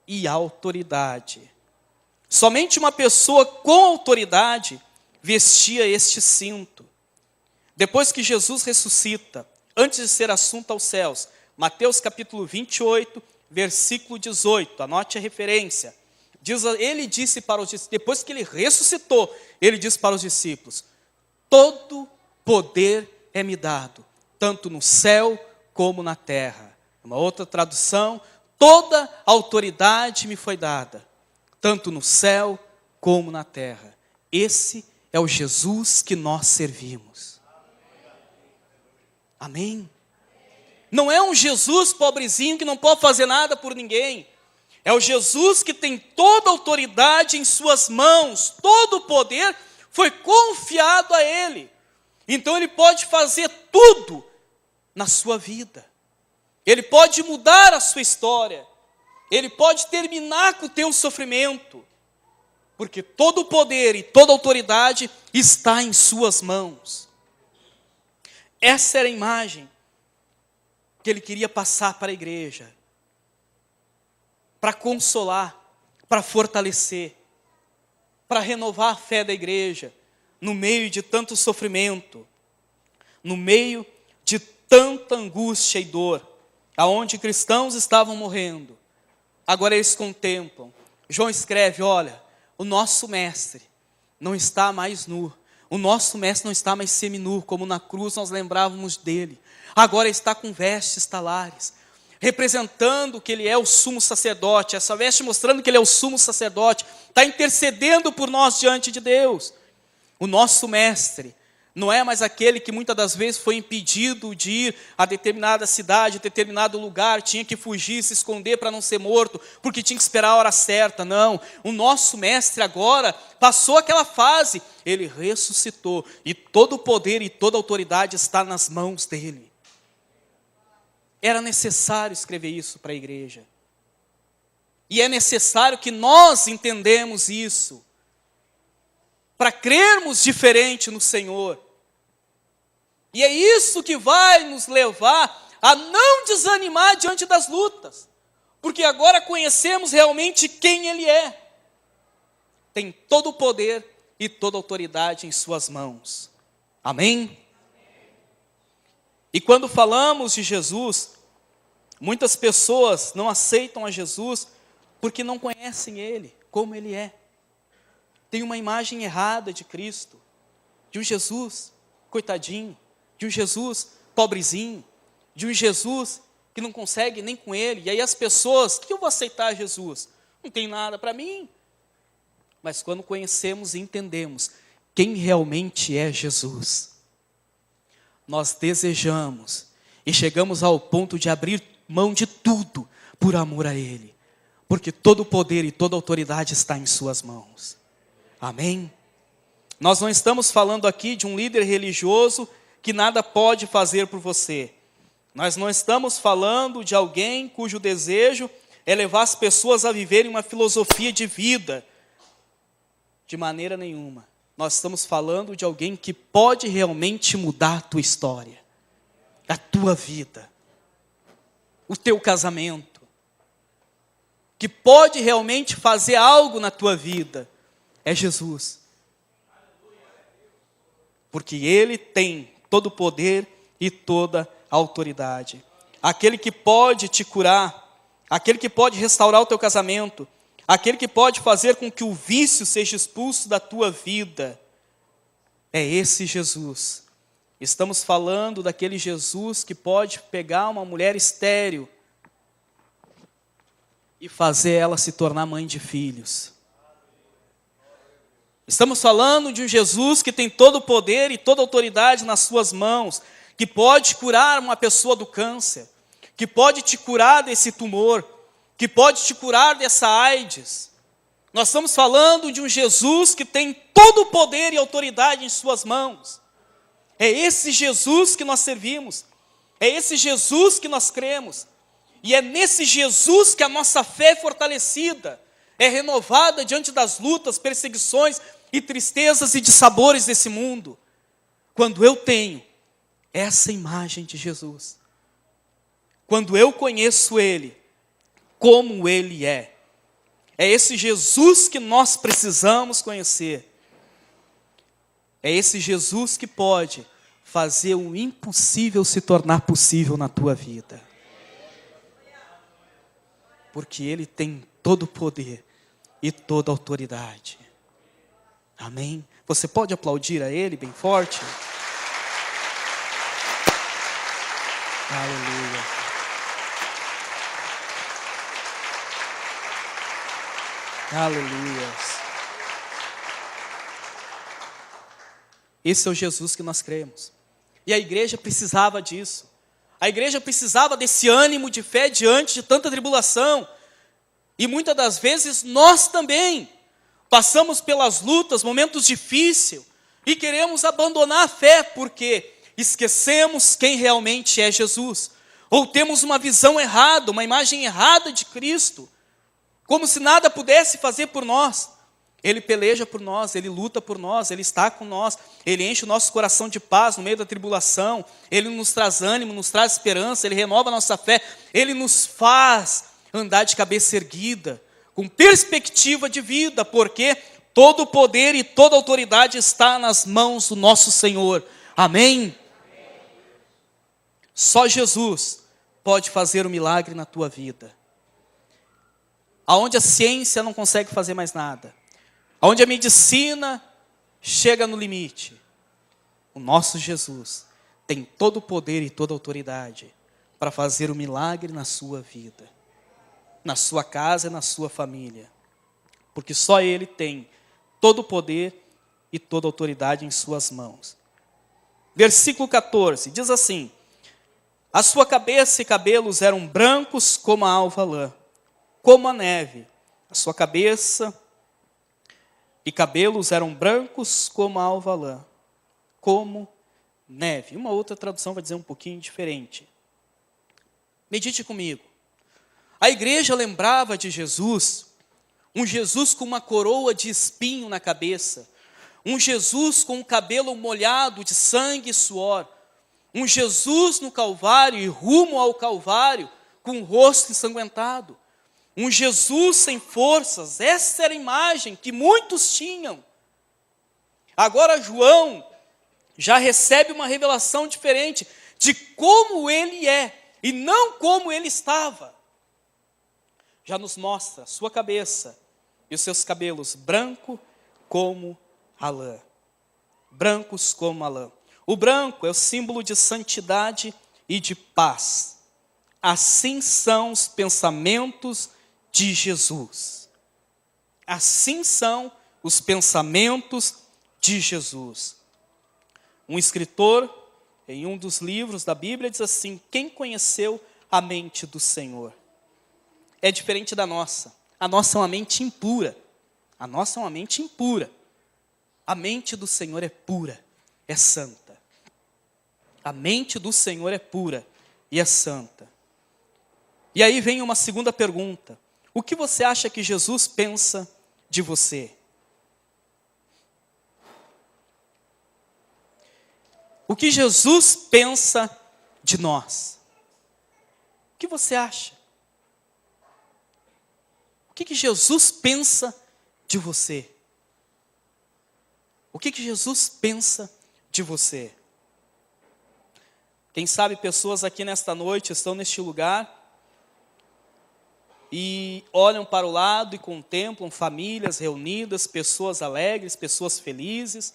e autoridade. Somente uma pessoa com autoridade vestia este cinto. Depois que Jesus ressuscita, antes de ser assunto aos céus, Mateus capítulo 28, versículo 18, anote a referência. Ele disse para os discípulos, depois que ele ressuscitou, ele disse para os discípulos: todo poder é me dado, tanto no céu como na terra. Uma outra tradução: toda autoridade me foi dada, tanto no céu como na terra. Esse é o Jesus que nós servimos. Amém? Não é um Jesus pobrezinho que não pode fazer nada por ninguém. É o Jesus que tem toda a autoridade em suas mãos, todo o poder foi confiado a Ele. Então Ele pode fazer tudo na sua vida. Ele pode mudar a sua história. Ele pode terminar com o teu sofrimento. Porque todo o poder e toda a autoridade está em suas mãos. Essa era a imagem que Ele queria passar para a igreja. Para consolar, para fortalecer, para renovar a fé da igreja, no meio de tanto sofrimento, no meio de tanta angústia e dor, aonde cristãos estavam morrendo. Agora eles contemplam. João escreve: olha, o nosso mestre não está mais nu, o nosso mestre não está mais seminu, como na cruz nós lembrávamos dele. Agora está com vestes talares, representando que ele é o sumo sacerdote. Essa veste mostrando que ele é o sumo sacerdote, está intercedendo por nós diante de Deus. O nosso mestre não é mais aquele que muitas das vezes foi impedido de ir a determinada cidade, a determinado lugar, tinha que fugir, se esconder para não ser morto, porque tinha que esperar a hora certa. Não, o nosso mestre agora passou aquela fase, ele ressuscitou, e todo o poder e toda a autoridade está nas mãos dele. Era necessário escrever isso para a igreja. E é necessário que nós entendamos isso, para crermos diferente no Senhor. E é isso que vai nos levar a não desanimar diante das lutas, porque agora conhecemos realmente quem Ele é. Tem todo o poder e toda a autoridade em suas mãos. Amém? E quando falamos de Jesus, muitas pessoas não aceitam a Jesus porque não conhecem Ele, como Ele é. Tem uma imagem errada de Cristo, de um Jesus coitadinho, de um Jesus pobrezinho, de um Jesus que não consegue nem com Ele. E aí as pessoas: que eu vou aceitar Jesus? Não tem nada para mim. Mas quando conhecemos e entendemos quem realmente é Jesus, nós desejamos e chegamos ao ponto de abrir mão de tudo por amor a Ele, porque todo o poder e toda a autoridade está em suas mãos. Amém? Nós não estamos falando aqui de um líder religioso que nada pode fazer por você. Nós não estamos falando de alguém cujo desejo é levar as pessoas a viverem uma filosofia de vida. De maneira nenhuma. Nós estamos falando de alguém que pode realmente mudar a tua história, a tua vida, o teu casamento, que pode realmente fazer algo na tua vida. É Jesus. Porque Ele tem todo o poder e toda a autoridade. Aquele que pode te curar, aquele que pode restaurar o teu casamento, aquele que pode fazer com que o vício seja expulso da tua vida, é esse Jesus. Estamos falando daquele Jesus que pode pegar uma mulher estéril e fazer ela se tornar mãe de filhos. Estamos falando de um Jesus que tem todo o poder e toda a autoridade nas suas mãos, que pode curar uma pessoa do câncer, que pode te curar desse tumor, que pode te curar dessa AIDS. Nós estamos falando de um Jesus que tem todo o poder e autoridade em suas mãos. É esse Jesus que nós servimos, é esse Jesus que nós cremos, e é nesse Jesus que a nossa fé é fortalecida, é renovada diante das lutas, perseguições e tristezas e dissabores desse mundo. Quando eu tenho essa imagem de Jesus, quando eu conheço Ele, como Ele é, É esse Jesus que nós precisamos conhecer. É esse Jesus que pode fazer o impossível se tornar possível na tua vida. Porque Ele tem todo o poder e toda a autoridade. Amém? Você pode aplaudir a Ele bem forte? Aleluia. Aleluia. Esse é o Jesus que nós cremos. E a igreja precisava disso. A igreja precisava desse ânimo de fé diante de tanta tribulação. E muitas das vezes nós também passamos pelas lutas, momentos difíceis, e queremos abandonar a fé porque esquecemos quem realmente é Jesus. Ou temos uma visão errada, uma imagem errada de Cristo, como se nada pudesse fazer por nós. Ele peleja por nós, Ele luta por nós, Ele está com nós, Ele enche o nosso coração de paz no meio da tribulação, Ele nos traz ânimo, nos traz esperança, Ele renova a nossa fé, Ele nos faz andar de cabeça erguida, com perspectiva de vida, porque todo o poder e toda a autoridade está nas mãos do nosso Senhor. Amém? Só Jesus pode fazer um milagre na tua vida. Aonde a ciência não consegue fazer mais nada. Aonde a medicina chega no limite. O nosso Jesus tem todo o poder e toda a autoridade para fazer um milagre na sua vida. Na sua casa e na sua família. Porque só Ele tem todo o poder e toda a autoridade em suas mãos. Versículo 14, diz assim: a sua cabeça e cabelos eram brancos como a alva lã, como a neve. A sua cabeça e cabelos eram brancos como a alva lã, como neve. Uma outra tradução vai dizer um pouquinho diferente. Medite comigo. A igreja lembrava de Jesus, um Jesus com uma coroa de espinho na cabeça, um Jesus com o cabelo molhado de sangue e suor, um Jesus no Calvário e rumo ao Calvário, com o rosto ensanguentado, um Jesus sem forças. Essa era a imagem que muitos tinham. Agora João já recebe uma revelação diferente de como ele é e não como ele estava. Já nos mostra a sua cabeça e os seus cabelos branco como a lã. Brancos como a lã. O branco é o símbolo de santidade e de paz. Assim são os pensamentos de Jesus. Assim são os pensamentos de Jesus. Um escritor, em um dos livros da Bíblia, diz assim: quem conheceu a mente do Senhor? É diferente da nossa. A nossa é uma mente impura. A nossa é uma mente impura. A mente do Senhor é pura, é santa. A mente do Senhor é pura e é santa. E aí vem uma segunda pergunta. O que você acha que Jesus pensa de você? O que Jesus pensa de nós? O que você acha? O que Jesus pensa de você? O que Jesus pensa de você? Quem sabe pessoas aqui nesta noite estão neste lugar e olham para o lado e contemplam famílias reunidas, pessoas alegres, pessoas felizes,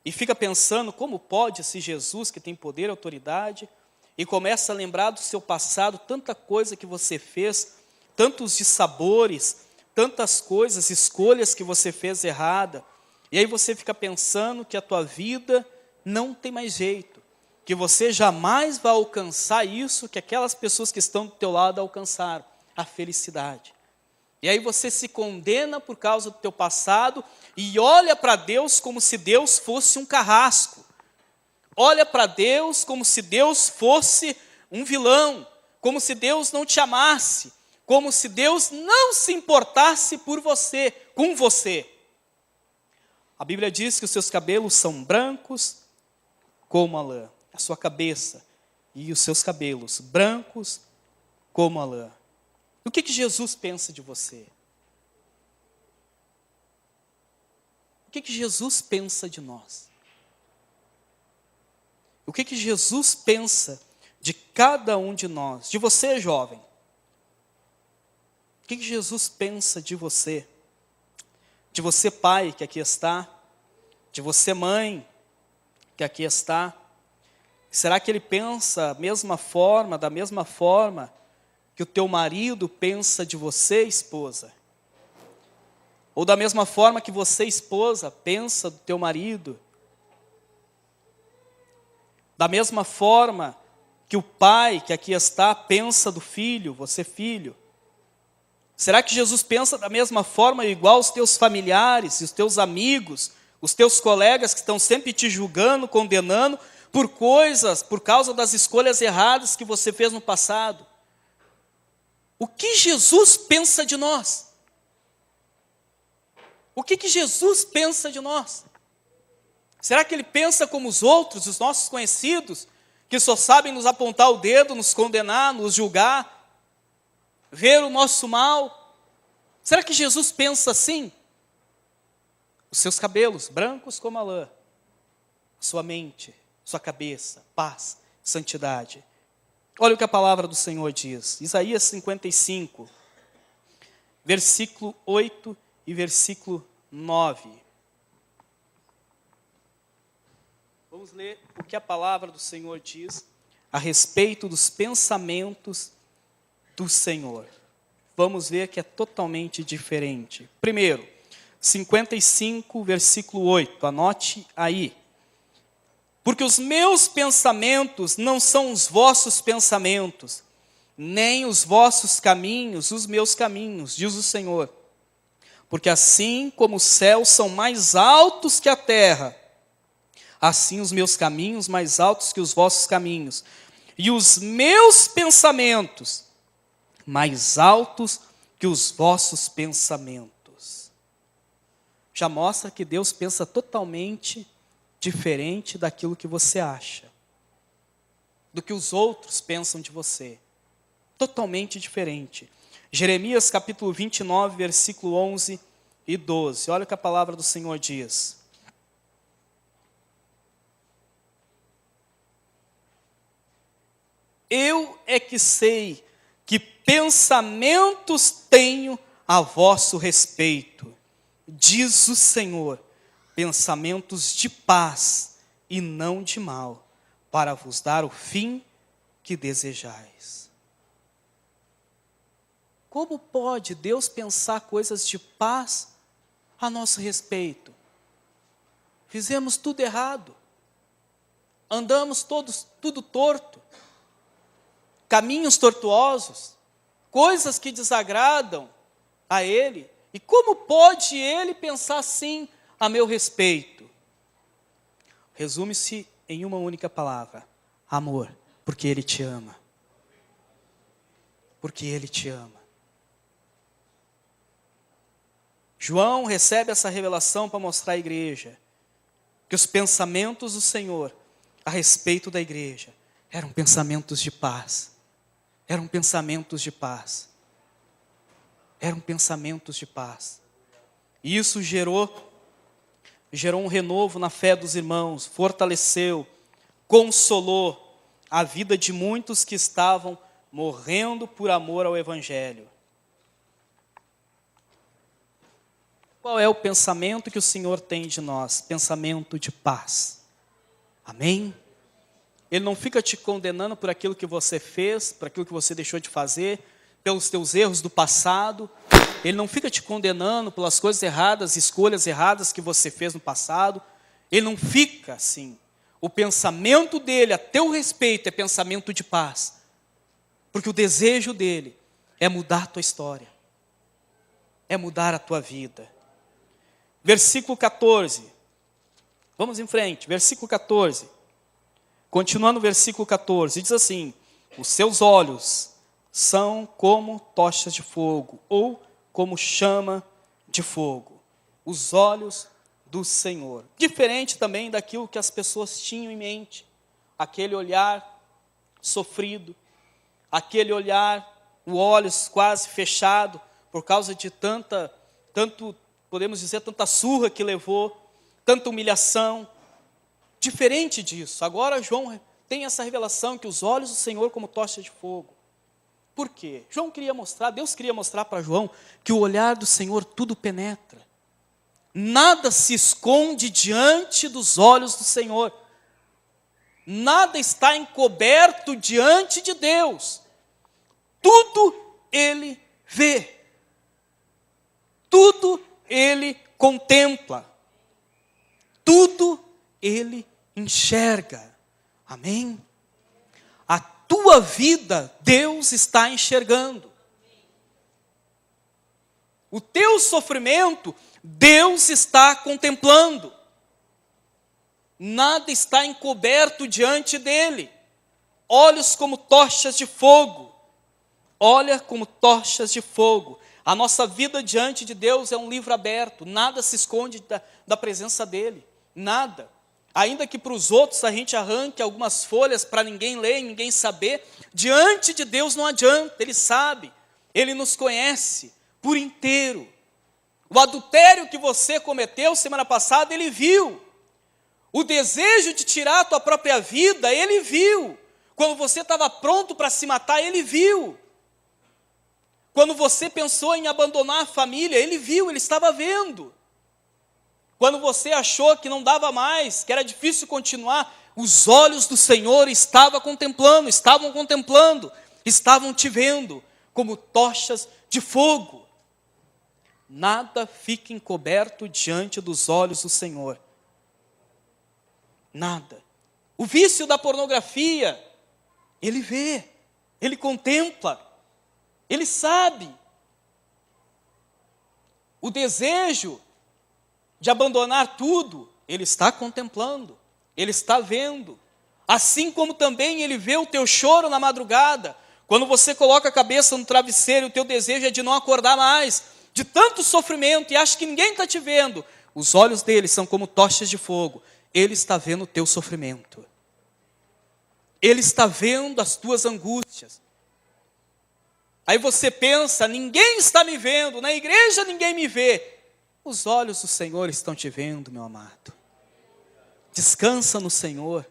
e fica pensando como pode esse Jesus que tem poder e autoridade, e começa a lembrar do seu passado, tanta coisa que você fez, tantos dissabores, tantas coisas, escolhas que você fez errada, e aí você fica pensando que a tua vida não tem mais jeito, que você jamais vai alcançar isso que aquelas pessoas que estão do teu lado alcançaram, a felicidade. E aí você se condena por causa do teu passado e olha para Deus como se Deus fosse um carrasco. Olha para Deus como se Deus fosse um vilão, como se Deus não te amasse, como se Deus não se importasse por você, com você. A Bíblia diz que os seus cabelos são brancos como a lã. A sua cabeça e os seus cabelos brancos como a lã. O que Jesus pensa de você? o que Jesus pensa de nós? O que Jesus pensa de cada um de nós? De você, jovem. O que Jesus pensa de você? De você, pai, que aqui está. De você, mãe, que aqui está. Será que ele pensa da mesma forma que o teu marido pensa de você, esposa? Ou da mesma forma que você, esposa, pensa do teu marido? Da mesma forma que o pai que aqui está pensa do filho, você filho? Será que Jesus pensa da mesma forma igual os teus familiares, os teus amigos, os teus colegas que estão sempre te julgando, condenando por causa das escolhas erradas que você fez no passado? O que Jesus pensa de nós? O que Jesus pensa de nós? Será que ele pensa como os outros, os nossos conhecidos, que só sabem nos apontar o dedo, nos condenar, nos julgar, ver o nosso mal? Será que Jesus pensa assim? Os seus cabelos, brancos como a lã, sua mente, sua cabeça, paz, santidade. Olha o que a palavra do Senhor diz. Isaías 55, versículo 8 e versículo 9. Vamos ler o que a palavra do Senhor diz a respeito dos pensamentos do Senhor. Vamos ver que é totalmente diferente. Primeiro, 55, versículo 8. Anote aí. Porque os meus pensamentos não são os vossos pensamentos, nem os vossos caminhos, os meus caminhos, diz o Senhor. Porque assim como os céus são mais altos que a terra, assim os meus caminhos mais altos que os vossos caminhos, e os meus pensamentos mais altos que os vossos pensamentos. Já mostra que Deus pensa totalmente diferente daquilo que você acha, do que os outros pensam de você. Totalmente diferente. Jeremias capítulo 29, versículo 11 e 12. Olha o que a palavra do Senhor diz. Eu é que sei que pensamentos tenho a vosso respeito, diz o Senhor, pensamentos de paz e não de mal, para vos dar o fim que desejais. Como pode Deus pensar coisas de paz a nosso respeito? Fizemos tudo errado, andamos tudo torto, caminhos tortuosos, coisas que desagradam a Ele. E como pode Ele pensar assim a meu respeito? Resume-se em uma única palavra: amor, porque Ele te ama. Porque Ele te ama. João recebe essa revelação para mostrar à igreja que os pensamentos do Senhor a respeito da igreja eram pensamentos de paz. Eram pensamentos de paz. Eram pensamentos de paz. E isso gerou um renovo na fé dos irmãos, fortaleceu, consolou a vida de muitos que estavam morrendo por amor ao Evangelho. Qual é o pensamento que o Senhor tem de nós? Pensamento de paz. Amém? Ele não fica te condenando por aquilo que você fez, por aquilo que você deixou de fazer, pelos teus erros do passado. Ele não fica te condenando pelas coisas erradas, escolhas erradas que você fez no passado. Ele não fica assim. O pensamento dele a teu respeito é pensamento de paz. Porque o desejo dele é mudar a tua história. É mudar a tua vida. Versículo 14. Vamos em frente. Versículo 14. Continuando o versículo 14. Diz assim: os seus olhos são como tochas de fogo, ou como chama de fogo. Os olhos do Senhor. Diferente também daquilo que as pessoas tinham em mente. Aquele olhar sofrido. Aquele olhar, os olhos quase fechados, por causa de tanta surra que levou. tanta humilhação. Diferente disso, agora João tem essa revelação que os olhos do Senhor como tocha de fogo. Por quê? Deus queria mostrar para João que o olhar do Senhor tudo penetra. Nada se esconde diante dos olhos do Senhor. Nada está encoberto diante de Deus. Tudo Ele vê. Tudo Ele contempla. Tudo Ele enxerga. Amém? A tua vida, Deus está enxergando. O teu sofrimento, Deus está contemplando. Nada está encoberto diante dele. Olhos como tochas de fogo. Olha como tochas de fogo. A nossa vida diante de Deus é um livro aberto. Nada se esconde da presença dele. Nada. Ainda que para os outros a gente arranque algumas folhas para ninguém ler, ninguém saber, diante de Deus não adianta. Ele sabe. Ele nos conhece por inteiro. O adultério que você cometeu semana passada, Ele viu. O desejo de tirar a tua própria vida, Ele viu. Quando você estava pronto para se matar, Ele viu. Quando você pensou em abandonar a família, Ele viu, Ele estava vendo. Quando você achou que não dava mais, que era difícil continuar, os olhos do Senhor estavam contemplando, estavam te vendo como tochas de fogo. Nada fica encoberto diante dos olhos do Senhor. Nada. O vício da pornografia, Ele vê, Ele contempla, Ele sabe. O desejo de abandonar tudo, Ele está contemplando, Ele está vendo. Assim como também Ele vê o teu choro na madrugada, quando você coloca a cabeça no travesseiro, o teu desejo é de não acordar mais, de tanto sofrimento, e acha que ninguém está te vendo. Os olhos dele são como tochas de fogo. Ele está vendo o teu sofrimento. Ele está vendo as tuas angústias. Aí você pensa, ninguém está me vendo, na igreja ninguém me vê. Os olhos do Senhor estão te vendo, meu amado. Descansa no Senhor.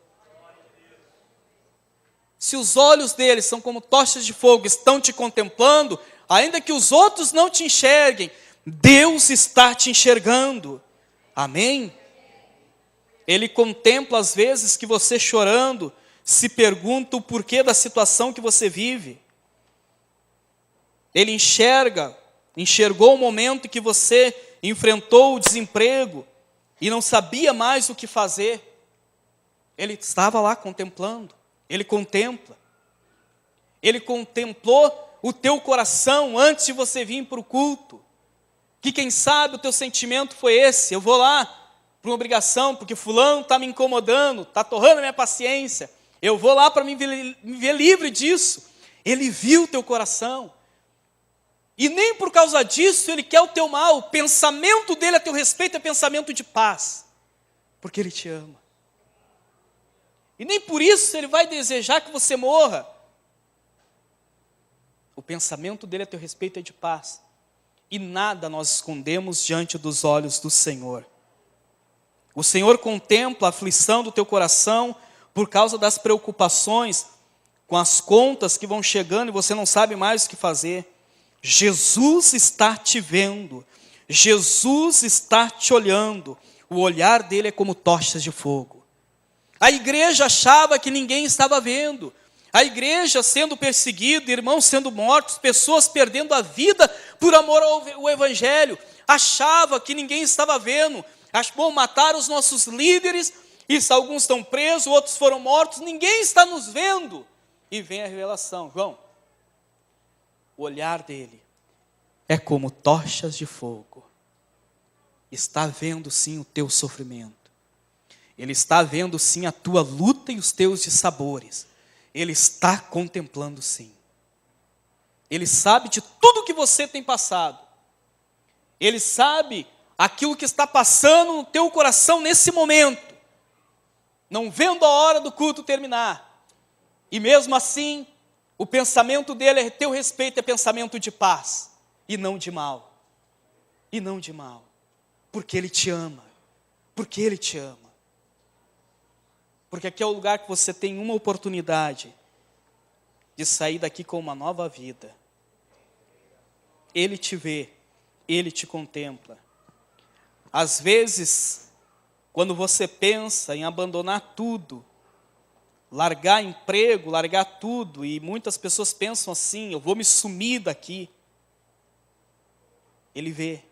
Se os olhos dele são como tochas de fogo, estão te contemplando, ainda que os outros não te enxerguem, Deus está te enxergando. Amém? Ele contempla as vezes que você chorando, se pergunta o porquê da situação que você vive. Ele enxergou o momento em que você enfrentou o desemprego e não sabia mais o que fazer. Ele estava lá contemplando. Ele contempla. Ele contemplou o teu coração antes de você vir para o culto. Que quem sabe o teu sentimento foi esse: eu vou lá por uma obrigação, porque fulano está me incomodando, está torrando a minha paciência. Eu vou lá para me ver livre disso. Ele viu o teu coração. E nem por causa disso Ele quer o teu mal. O pensamento dele a teu respeito é pensamento de paz. Porque Ele te ama. E nem por isso Ele vai desejar que você morra. O pensamento dele a teu respeito é de paz. E nada nós escondemos diante dos olhos do Senhor. O Senhor contempla a aflição do teu coração por causa das preocupações com as contas que vão chegando e você não sabe mais o que fazer. Jesus está te vendo. Jesus está te olhando. O olhar dele é como tochas de fogo. A igreja achava que ninguém estava vendo. A igreja sendo perseguida, irmãos sendo mortos, pessoas perdendo a vida por amor ao evangelho. Achava que ninguém estava vendo. Bom, mataram os nossos líderes, isso, alguns estão presos, outros foram mortos, ninguém está nos vendo. E vem a revelação, João. O olhar dele é como tochas de fogo. Está vendo sim o teu sofrimento. Ele está vendo sim a tua luta e os teus dissabores. Ele está contemplando sim. Ele sabe de tudo que você tem passado. Ele sabe aquilo que está passando no teu coração nesse momento. Não vendo a hora do culto terminar. E mesmo assim, o pensamento dele a teu respeito é pensamento de paz. E não de mal. E não de mal. Porque Ele te ama. Porque Ele te ama. Porque aqui é o lugar que você tem uma oportunidade de sair daqui com uma nova vida. Ele te vê, Ele te contempla. Às vezes, quando você pensa em abandonar tudo, largar emprego, largar tudo, e muitas pessoas pensam assim, eu vou me sumir daqui. Ele vê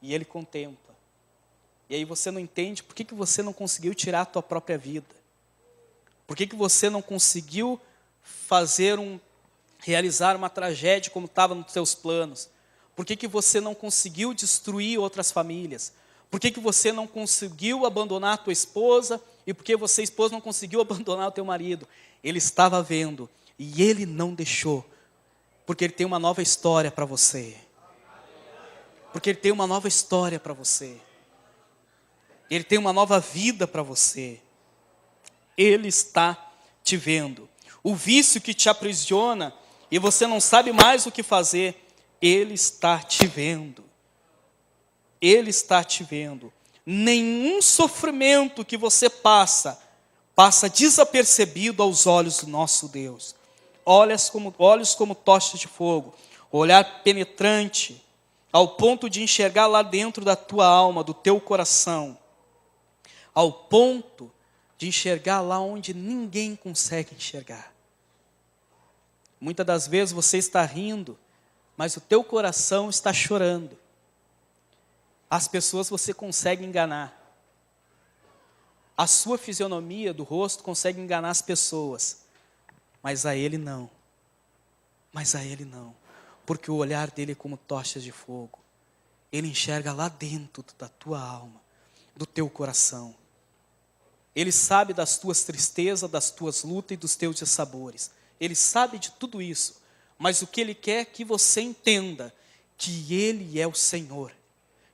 e Ele contempla. E aí você não entende por que você não conseguiu tirar a tua própria vida. Por que você não conseguiu realizar uma tragédia como estava nos seus planos? Por que você não conseguiu destruir outras famílias? Por que você não conseguiu abandonar a tua esposa? E por que você, esposa, não conseguiu abandonar o teu marido? Ele estava vendo e Ele não deixou. Porque Ele tem uma nova história para você. Porque Ele tem uma nova história para você. Ele tem uma nova vida para você. Ele está te vendo. O vício que te aprisiona e você não sabe mais o que fazer, Ele está te vendo. Ele está te vendo. Nenhum sofrimento que você passa desapercebido aos olhos do nosso Deus. Olhos como tochas de fogo, olhar penetrante, ao ponto de enxergar lá dentro da tua alma, do teu coração, ao ponto de enxergar lá onde ninguém consegue enxergar. Muitas das vezes você está rindo, mas o teu coração está chorando. As pessoas você consegue enganar. A sua fisionomia do rosto consegue enganar as pessoas, mas a Ele não. Mas a Ele não, porque o olhar dele é como tochas de fogo. Ele enxerga lá dentro da tua alma, do teu coração. Ele sabe das tuas tristezas, das tuas lutas e dos teus dissabores. Ele sabe de tudo isso. Mas o que Ele quer é que você entenda que Ele é o Senhor.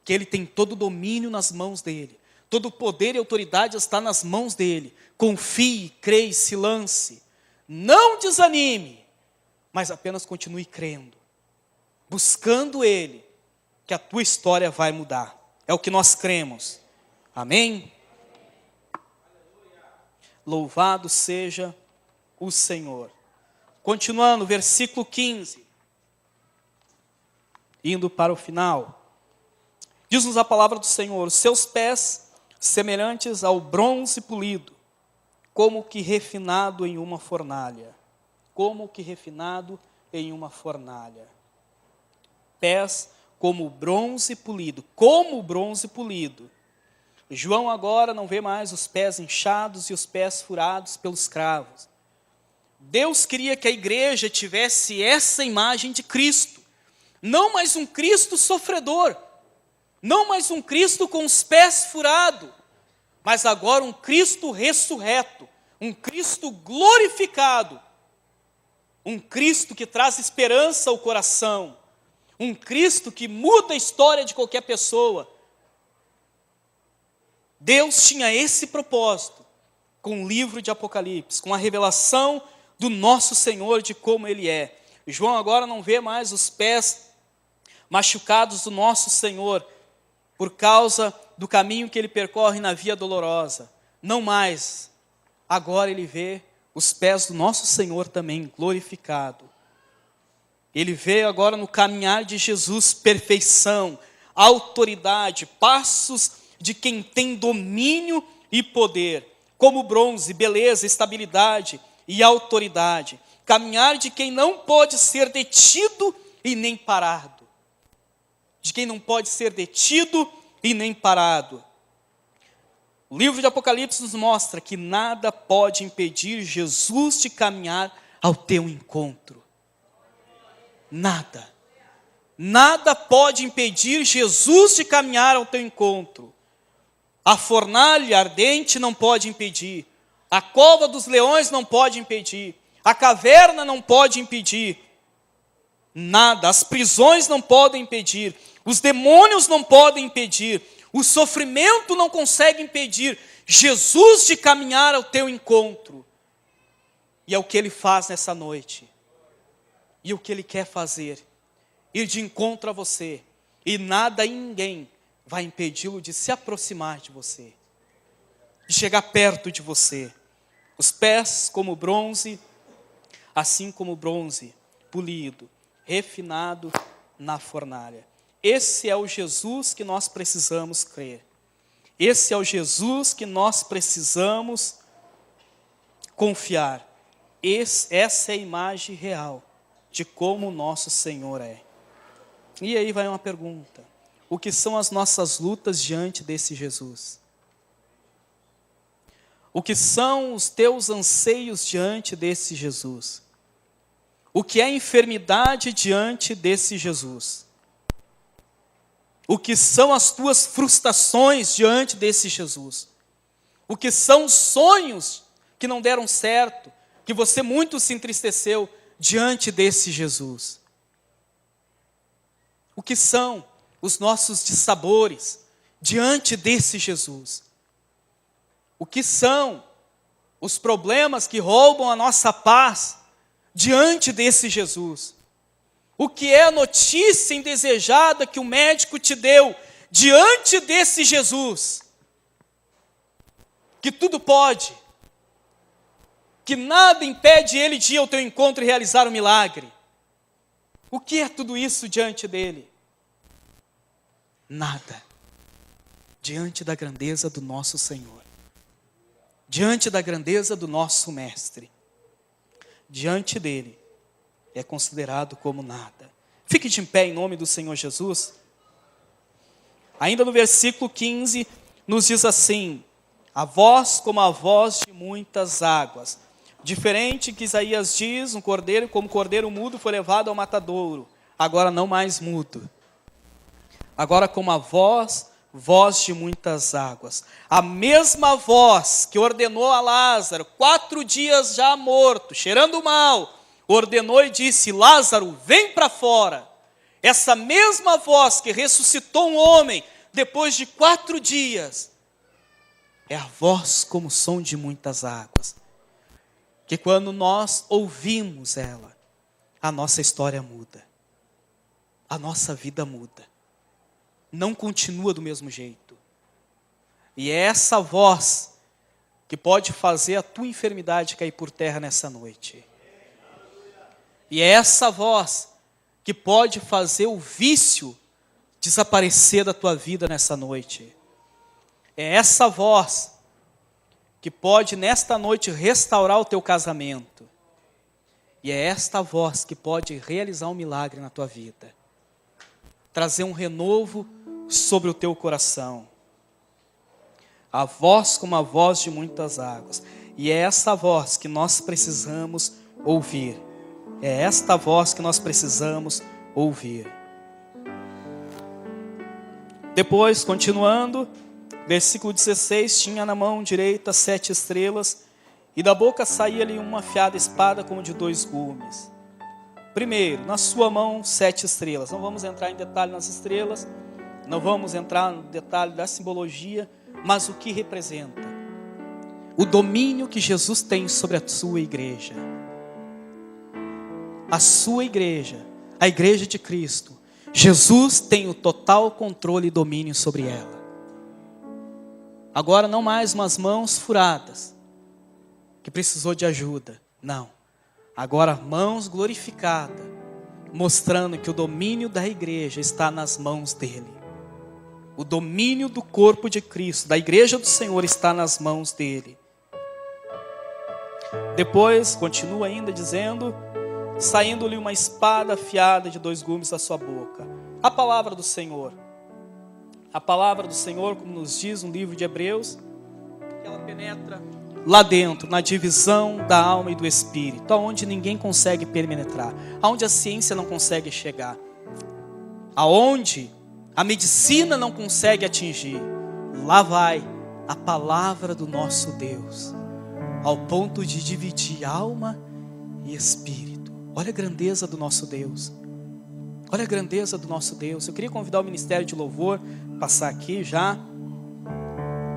Que Ele tem todo o domínio nas mãos dEle. Todo o poder e autoridade está nas mãos dEle. Confie, creia, se lance. Não desanime, mas apenas continue crendo. Buscando Ele, que a tua história vai mudar. É o que nós cremos. Amém? Louvado seja o Senhor. Continuando, versículo 15. Indo para o final. Diz-nos a palavra do Senhor: os seus pés semelhantes ao bronze polido, como que refinado em uma fornalha. Como que refinado em uma fornalha. Pés como bronze polido. Como bronze polido. João agora não vê mais os pés inchados e os pés furados pelos cravos. Deus queria que a igreja tivesse essa imagem de Cristo. Não mais um Cristo sofredor. Não mais um Cristo com os pés furados. Mas agora um Cristo ressurreto. Um Cristo glorificado. Um Cristo que traz esperança ao coração. Um Cristo que muda a história de qualquer pessoa. Deus tinha esse propósito com o livro de Apocalipse, com a revelação do nosso Senhor de como Ele é. João agora não vê mais os pés machucados do nosso Senhor por causa do caminho que Ele percorre na via dolorosa. Não mais. Agora Ele vê os pés do nosso Senhor também glorificado. Ele vê agora no caminhar de Jesus perfeição, autoridade, passos de quem tem domínio e poder, como bronze, beleza, estabilidade e autoridade. Caminhar de quem não pode ser detido e nem parado. De quem não pode ser detido e nem parado. O livro de Apocalipse nos mostra que nada pode impedir Jesus de caminhar ao teu encontro. Nada. Nada pode impedir Jesus de caminhar ao teu encontro. A fornalha ardente não pode impedir. A cova dos leões não pode impedir. A caverna não pode impedir. Nada. As prisões não podem impedir. Os demônios não podem impedir. O sofrimento não consegue impedir Jesus de caminhar ao teu encontro. E é o que Ele faz nessa noite. E o que Ele quer fazer. Ir de encontro a você. E nada e ninguém vai impedi-lo de se aproximar de você. de chegar perto de você. Os pés como bronze, assim como bronze polido, refinado na fornalha. Esse é o Jesus que nós precisamos crer. Esse é o Jesus que nós precisamos confiar. Essa é a imagem real de como o nosso Senhor é. E aí vai uma pergunta: o que são as nossas lutas diante desse Jesus? O que são os teus anseios diante desse Jesus? O que é enfermidade diante desse Jesus? O que são as tuas frustrações diante desse Jesus? O que são sonhos que não deram certo, que você muito se entristeceu diante desse Jesus? O que são os nossos dissabores diante desse Jesus? O que são os problemas que roubam a nossa paz diante desse Jesus? O que é a notícia indesejada que o médico te deu diante desse Jesus? Que tudo pode, que nada impede ele de ir ao teu encontro e realizar o milagre. O que é tudo isso diante dele? Nada. Diante da grandeza do nosso Senhor. Diante da grandeza do nosso Mestre. Diante dele é considerado como nada. Fique de pé em nome do Senhor Jesus. Ainda no versículo 15 nos diz assim: a voz como a voz de muitas águas. Diferente que Isaías diz, um cordeiro como cordeiro mudo foi levado ao matadouro. Agora não mais mudo. Agora como a voz de muitas águas. A mesma voz que ordenou a Lázaro, 4 dias já morto, cheirando mal, ordenou e disse: Lázaro, vem para fora. Essa mesma voz que ressuscitou um homem depois de 4 dias, é a voz como o som de muitas águas. Que quando nós ouvimos ela, a nossa história muda. A nossa vida muda. Não continua do mesmo jeito. E é essa voz que pode fazer a tua enfermidade cair por terra nessa noite. E é essa voz que pode fazer o vício desaparecer da tua vida nessa noite. É essa voz que pode nesta noite restaurar o teu casamento. E é esta voz que pode realizar um milagre na tua vida. Trazer um renovo sobre o teu coração. A voz como a voz de muitas águas. E é essa voz que nós precisamos ouvir. É esta voz que nós precisamos ouvir. Depois, continuando, versículo 16, tinha na mão direita 7 estrelas, e da boca saía-lhe uma afiada espada como de 2 gumes. Primeiro, na sua mão 7 estrelas. Não vamos entrar em detalhe nas estrelas, não vamos entrar no detalhe da simbologia, mas o que representa? O domínio que Jesus tem sobre a sua igreja. A sua igreja, a igreja de Cristo, Jesus tem o total controle e domínio sobre ela. Agora não mais umas mãos furadas, que precisou de ajuda, não. Agora mãos glorificadas, mostrando que o domínio da igreja está nas mãos dele. O domínio do corpo de Cristo, da igreja do Senhor, está nas mãos dele. Depois, continua ainda dizendo, saindo-lhe uma espada afiada de 2 gumes da sua boca. A palavra do Senhor. A palavra do Senhor, como nos diz no livro de Hebreus, ela penetra lá dentro, na divisão da alma e do espírito, aonde ninguém consegue penetrar, aonde a ciência não consegue chegar, aonde a medicina não consegue atingir. Lá vai a palavra do nosso Deus, ao ponto de dividir alma e espírito. Olha a grandeza do nosso Deus. Olha a grandeza do nosso Deus. Eu queria convidar o Ministério de Louvor a passar aqui já.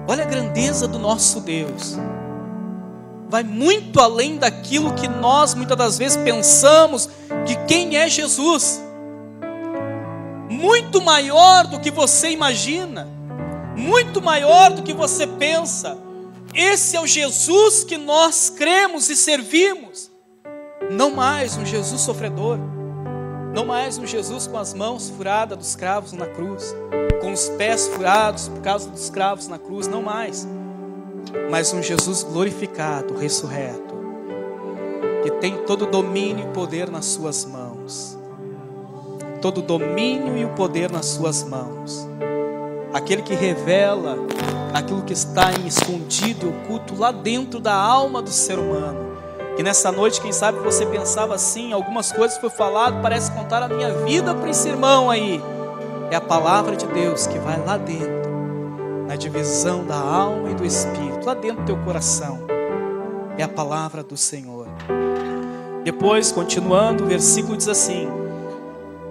Olha a grandeza do nosso Deus. Vai muito além daquilo que nós muitas das vezes pensamos que quem é Jesus. Muito maior do que você imagina. Muito maior do que você pensa. Esse é o Jesus que nós cremos e servimos. Não mais um Jesus sofredor. Não mais um Jesus com as mãos furadas dos cravos na cruz, com os pés furados por causa dos cravos na cruz. Não mais. Mas um Jesus glorificado, ressurreto, que tem todo o domínio e poder nas suas mãos. Todo o domínio e o poder nas suas mãos. Aquele que revela aquilo que está escondido e oculto lá dentro da alma do ser humano. E nessa noite, quem sabe você pensava assim, algumas coisas que foi falado, parece contar a minha vida para esse irmão aí. É a palavra de Deus que vai lá dentro, na divisão da alma e do espírito, lá dentro do teu coração. É a palavra do Senhor. Depois, continuando, o versículo diz assim: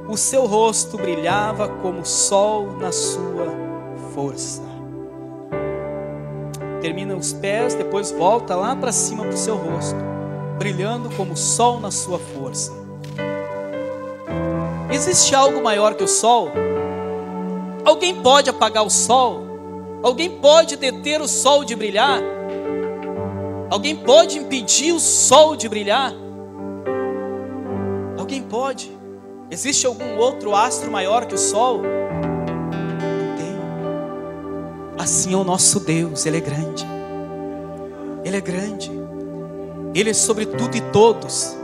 o seu rosto brilhava como o sol na sua força. Termina os pés, depois volta lá para cima para o seu rosto, brilhando como o sol na sua força. Existe algo maior que o sol? Alguém pode apagar o sol? Alguém pode deter o sol de brilhar? Alguém pode impedir o sol de brilhar? Alguém pode? Existe algum outro astro maior que o sol? Não tem. Assim é o nosso Deus, Ele é grande. Ele é grande. Ele é sobre tudo e todos.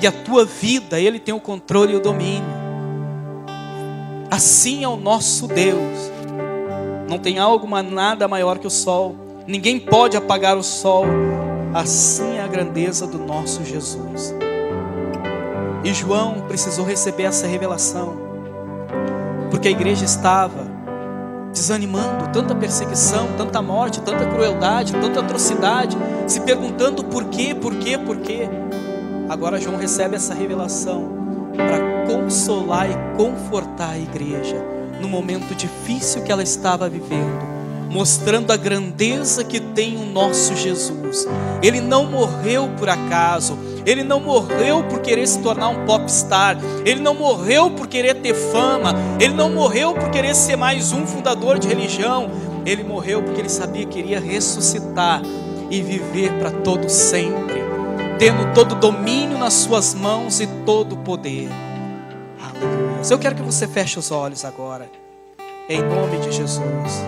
E a tua vida, Ele tem o controle e o domínio. Assim é o nosso Deus. Não tem algo, nada maior que o sol. Ninguém pode apagar o sol. Assim é a grandeza do nosso Jesus. E João precisou receber essa revelação, porque a igreja estava desanimando, tanta perseguição, tanta morte, tanta crueldade, tanta atrocidade, se perguntando por quê. Agora João recebe essa revelação para consolar e confortar a igreja no momento difícil que ela estava vivendo, mostrando a grandeza que tem o nosso Jesus. Ele não morreu por acaso. Ele não morreu por querer se tornar um popstar. Ele não morreu por querer ter fama. Ele não morreu por querer ser mais um fundador de religião. Ele morreu porque ele sabia que iria ressuscitar e viver para todo sempre, tendo todo o domínio nas suas mãos e todo o poder. Aleluia. Eu quero que você feche os olhos agora, em nome de Jesus.